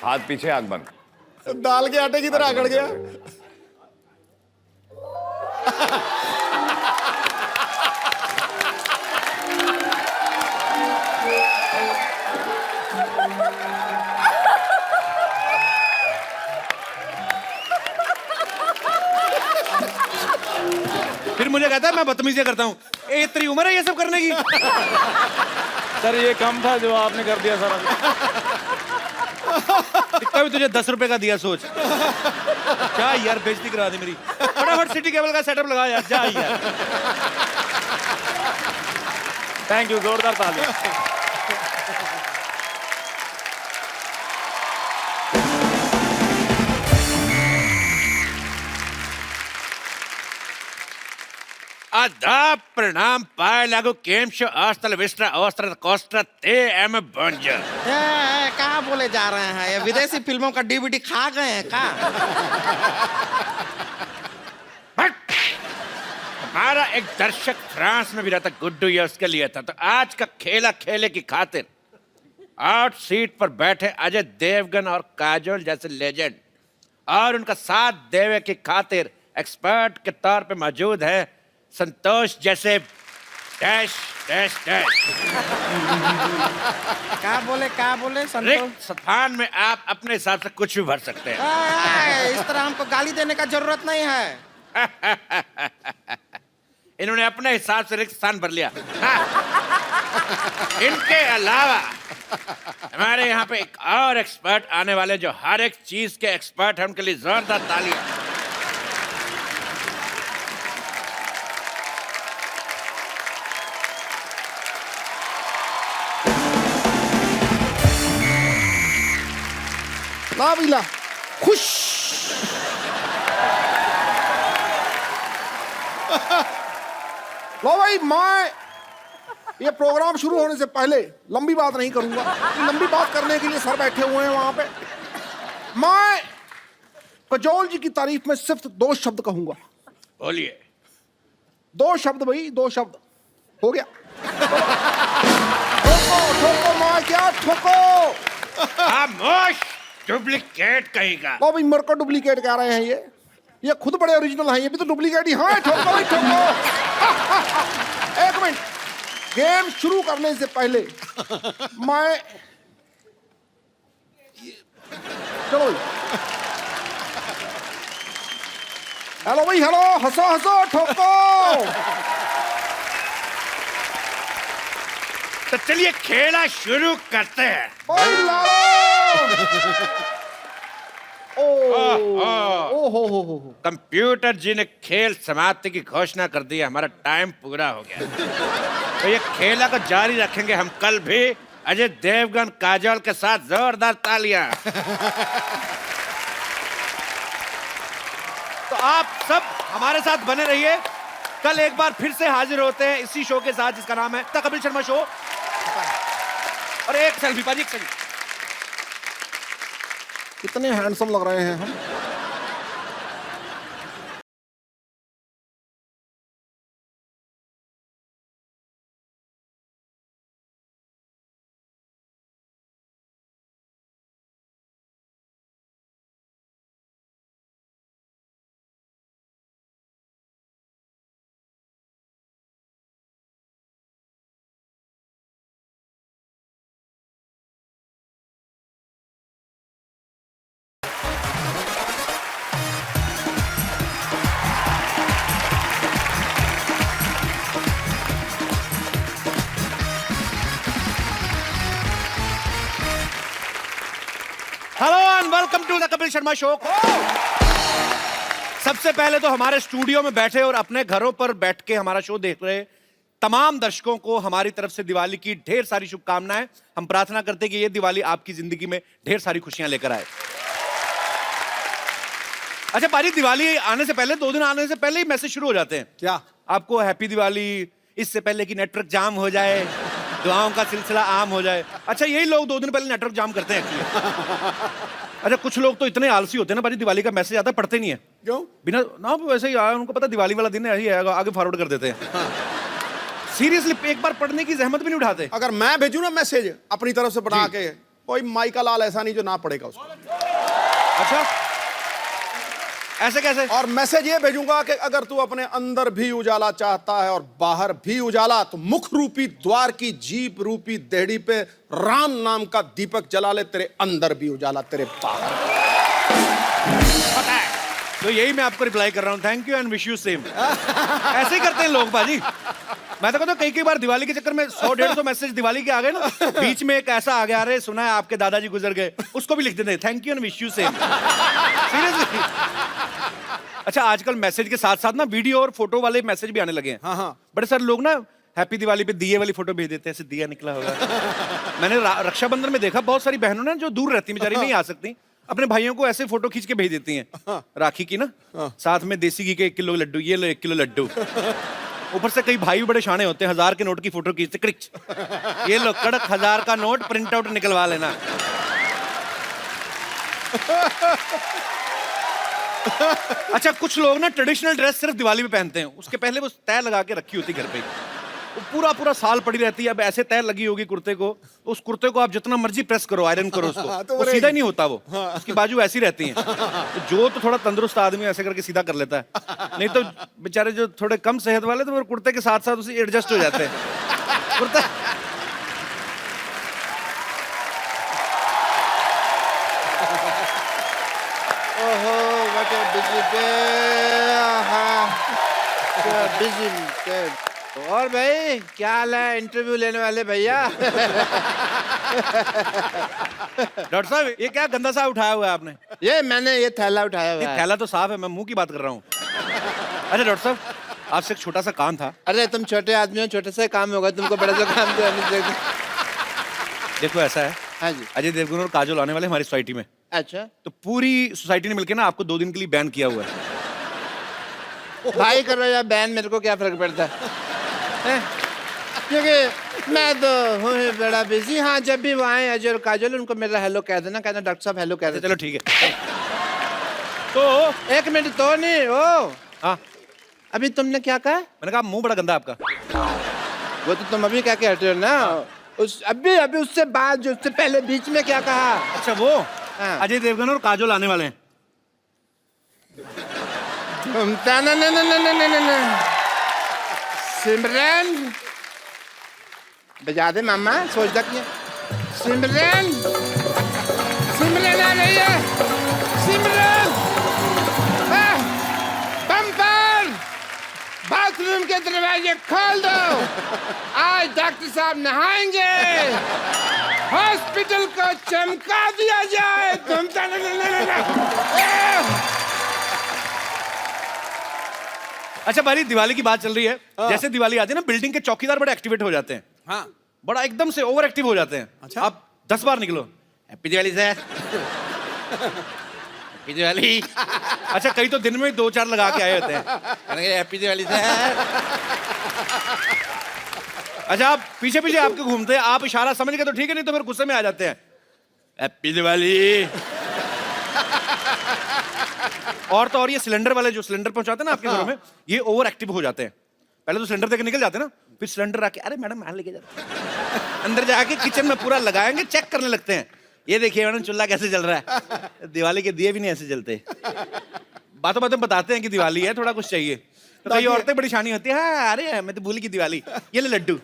हाथ पीछे, आंख बंद। दाल के आटे की तरह अकड़ गया। फिर मुझे कहता है मैं बदतमीजी करता हूँ। ए तेरी उम्र है ये सब करने की? सर ये कम था जो आपने कर दिया सारा। इतना भी तुझे 10 रुपए का दिया, सोच। क्या यार बेइज्जती करा दी मेरी। फटाफट सिटी केबल का सेटअप लगा यार, जा यार। थैंक यू, जोरदार ताली। आदाब, प्रणाम, पाए लागू, केम शो, ऑस्ट्रल विस्ट्रा, ऑस्ट्रल कोस्ट्रा, ते एम बंजर। कहाँ बोले जा रहे हैं? ये विदेशी फिल्मों का डीवीडी खा गए हैं क्या? हमारा एक दर्शक फ्रांस में भी रहता, गुड्डू, ये उसके लिए था। तो आज का खेला खेले की खातिर आउट सीट पर बैठे अजय देवगन और काजोल जैसे लेजेंड और उनका साथ देवे की खातिर एक्सपर्ट के तौर पे मौजूद है संतोष जैसे डैश डैश डैश। क्या बोले संतोष? रिक्त स्थान में आप अपने हिसाब से कुछ भी भर सकते हैं। इस तरह हमको गाली देने का जरूरत नहीं है। इन्होंने अपने हिसाब से रिक्त स्थान भर लिया। इनके अलावा हमारे यहाँ पे एक और एक्सपर्ट आने वाले जो हर एक चीज के एक्सपर्ट हैं, उनके लिए जोरदार तालियां। ला बिला खुश। लो भाई, मैं ये प्रोग्राम शुरू होने से पहले लंबी बात नहीं करूंगा। लंबी बात करने के लिए सर बैठे हुए हैं वहां पे। मैं काजोल जी की तारीफ में सिर्फ 2 शब्द कहूंगा। बोलिए। 2 शब्द भाई, 2 शब्द हो गया। ठोको ठोको, मैं क्या ठोको। खामोश, डुप्लीकेट कहेगा। लो भाई, मेरे को डुप्लीकेट कह रहे हैं ये खुद बड़े ओरिजिनल हैं, ये भी तो डुप्लीकेट ही। हाँ ठोको भाई ठोको। एक मिनट, गेम शुरू करने से पहले मैं चलो भाई, हेलो भाई, हेलो, हंसो हंसो, ठोको। तो चलिए खेला शुरू करते हैं। ओए लालो। ओ हो। कंप्यूटर जी ने खेल समाप्ति की घोषणा कर दी है। हमारा टाइम पूरा हो गया। तो ये खेला को जारी रखेंगे हम कल भी। अजय देवगन काजोल के साथ जोरदार तालियां। तो आप सब हमारे साथ बने रहिए। कल एक बार फिर से हाजिर होते हैं इसी शो के साथ जिसका नाम है द कपिल शर्मा शो। और एक सेल्फी पाजी, एक सेल्फी। कितने हैंडसम लग रहे हैं हम। Hello and welcome to the Kapil Sharma show. सबसे पहले तो हमारे स्टूडियो में बैठे और अपने घरों पर बैठ के हमारा शो देख रहे तमाम दर्शकों को हमारी तरफ से दिवाली की ढेर सारी शुभकामनाएं। हम प्रार्थना करते हैं कि ये दिवाली आपकी जिंदगी में ढेर सारी खुशियां लेकर आए। अच्छा पाजी, दिवाली आने से पहले 2 दिन आने से पहले ही मैसेज शुरू हो जाते हैं। क्या? आपको हैप्पी दिवाली, इससे पहले कि नेटवर्क जाम हो जाए, दुआओं का सिलसिला आम हो जाए। अच्छा, यही लोग 2 दिन पहले नेटवर्क जाम करते हैं एक्चुअली। अच्छा, कुछ लोग तो इतने आलसी होते हैं ना पाजी, दिवाली का मैसेज आता है पढ़ते नहीं है। क्यों? बिना ना वैसे ही आया, उनको पता दिवाली वाला दिन है, यही आएगा, आगे फॉरवर्ड कर देते हैं। सीरियसली एक बार पढ़ने की जहमत भी नहीं उठाते। अगर मैं भेजूं ना मैसेज अपनी तरफ से बना के, कोई माई का लाल ऐसा नहीं जो ना पढ़ेगा उसको। अच्छा, ऐसे कैसे? और मैसेज ये भेजूंगा कि अगर तू अपने अंदर भी उजाला चाहता है और बाहर भी उजाला, तो मुख रूपी द्वार की जीप रूपी देहड़ी पे राम नाम का दीपक जला ले, तेरे अंदर भी उजाला, तेरे बाहर। तो यही मैं आपको रिप्लाई कर रहा हूँ, thank you and wish you same. ऐसे ही करते हैं लोग बाजी। मैं तो कहता हूँ कई बार दिवाली के चक्कर में 100-150 मैसेज दिवाली के आ गए ना, बीच में एक ऐसा आ गया, अरे सुना है आपके दादाजी गुजर गए, उसको भी लिख देते हैं thank you and wish you same. Seriously. अच्छा, आजकल मैसेज के साथ साथ ना वीडियो और फोटो वाले मैसेज भी आने लगे हैं। हाँ। बड़े सारे लोग ना हैप्पी दिवाली पे दिए वाली फोटो भेज देते हैं, ऐसे दिया निकला होगा। मैंने रक्षाबंधन में देखा, बहुत सारी बहनों ने जो दूर रहती बेचारी नहीं आ सकती, अपने भाइयों को ऐसे फोटो खींच के भेज देती हैं राखी की ना, साथ में देसी घी के 1 किलो लड्डू, ये लो 1 किलो लड्डू। ऊपर से कई भाई बड़े शाणे होते हैं, 1000 के नोट की फोटो खींचते, क्रिच, ये लो कड़क 1000 का नोट, प्रिंट आउट निकलवा लेना। अच्छा, कुछ लोग ना ट्रेडिशनल ड्रेस सिर्फ दिवाली में पहनते हैं, उसके पहले वो तय लगा के रखी होती घर पे, वो पूरा साल पड़ी रहती है। अब ऐसे तय लगी होगी कुर्ते को, उस कुर्ते को आप जितना मर्जी प्रेस करो, आयरन करो उसको, तो वो सीधा ही नहीं होता, वो उसकी बाजू ऐसी रहती हैं। तो जो तो थोड़ा तंदुरुस्त आदमी ऐसे करके सीधा कर लेता है, नहीं तो बेचारे जो थोड़े कम सेहत वाले तो वो कुर्ते के साथ साथ उसे एडजस्ट हो जाते हैं। कुर्ता ओहो, what a busy day, busy day। और भाई क्या हाल है, इंटरव्यू लेने वाले भैया? डॉक्टर साहब, ये क्या गंदा सा उठाया हुआ है आपने? ये मैंने ये थैला उठाया हुआ ये है। थैला तो साफ है, मैं मुंह की बात कर रहा हूँ। अरे डॉक्टर साहब, आपसे एक छोटा सा काम था। अरे तुम छोटे आदमी हो, छोटे से काम होगा, तुमको बड़ा सा काम तो नहीं देगा। देखो ऐसा है, हाँ जी। अजय देवगन और काजोल आने वाले हमारी सोसाइटी में, अच्छा, तो पूरी सोसाइटी ने मिलकर ना आपको 2 दिन के लिए बैन किया हुआ है। भाई करो या बैन, मेरे को क्या फर्क पड़ता है? क्योंकि मैं तो हूँ ही बड़ा बिजी। हाँ, जब भी वो आए अजय और काजोल, उनको मेरा हेलो कह देना, कहना डॉक्टर साहब हेलो कह देना। चलो ठीक है। तो 1 मिनट तो नहीं, ओ हाँ, अभी तुमने क्या कहा? मैंने कहा मुंह बड़ा गंदा आपका। वो तो तुम अभी क्या कह रहे हो ना, उस अभी उससे बाद, जो उससे पहले बीच में क्या कहा? अच्छा, वो अजय देवगन और काजोल आने वाले हैं। सिमरन बजा दे मामा, सोचता क्या? सिमरन, सिमरन आ रही है, सिमरन। बम्पर, बाथरूम के दरवाजे खोल दो, आज डॉक्टर साहब नहाएंगे, हॉस्पिटल को चमका दिया जाए। तुम अच्छा भाई, दिवाली की बात चल रही है, जैसे दिवाली आती है ना, बिल्डिंग के चौकीदार बड़े एक्टिवेट हो जाते हैं। हाँ, बड़ा एकदम से ओवर एक्टिव हो जाते हैं। अच्छा? आप 10 बार निकलो, happy Diwali sir, happy Diwali. अच्छा, कई तो दिन में 2-4 लगा के आए होते हैं, हैप्पी दिवाली सर। अच्छा, आप पीछे पीछे आपके घूमते हैं, आप इशारा समझ गए तो ठीक है, नहीं तो फिर गुस्से में आ जाते हैं, हैप्पी दिवाली। और तो और ये सिलेंडर वाले जो सिलेंडर पहुंचाते हैं ना आपके घरों में, ये ओवर एक्टिव हो जाते हैं। पहले तो सिलेंडर देके निकल जाते हैं ना, फिर सिलेंडर आके, अरे मैडम मैं लेके जाता हूं। अंदर जाके किचन में पूरा लगाएंगे, चेक करने लगते हैं, ये देखिए मैडम चूल्हा कैसे जल रहा है। दिवाली के दिए भी नहीं ऐसे जलते। बातों बातों बताते हैं कि दिवाली है, थोड़ा कुछ चाहिए, तो कई औरतें बड़ी शानी होती है, हाँ अरे मैं तो भूल की दिवाली, ये ले लड्डू।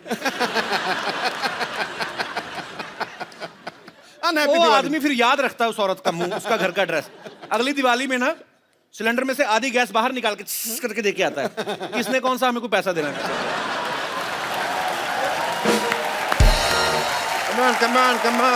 वो आदमी फिर याद रखता है उस औरत का मुंह, उसका घर का एड्रेस। अगली दिवाली में ना सिलेंडर में से आधी गैस बाहर निकाल के करके देके आता है, किसने कौन सा हमें को पैसा देना है। Come on, come on, come on.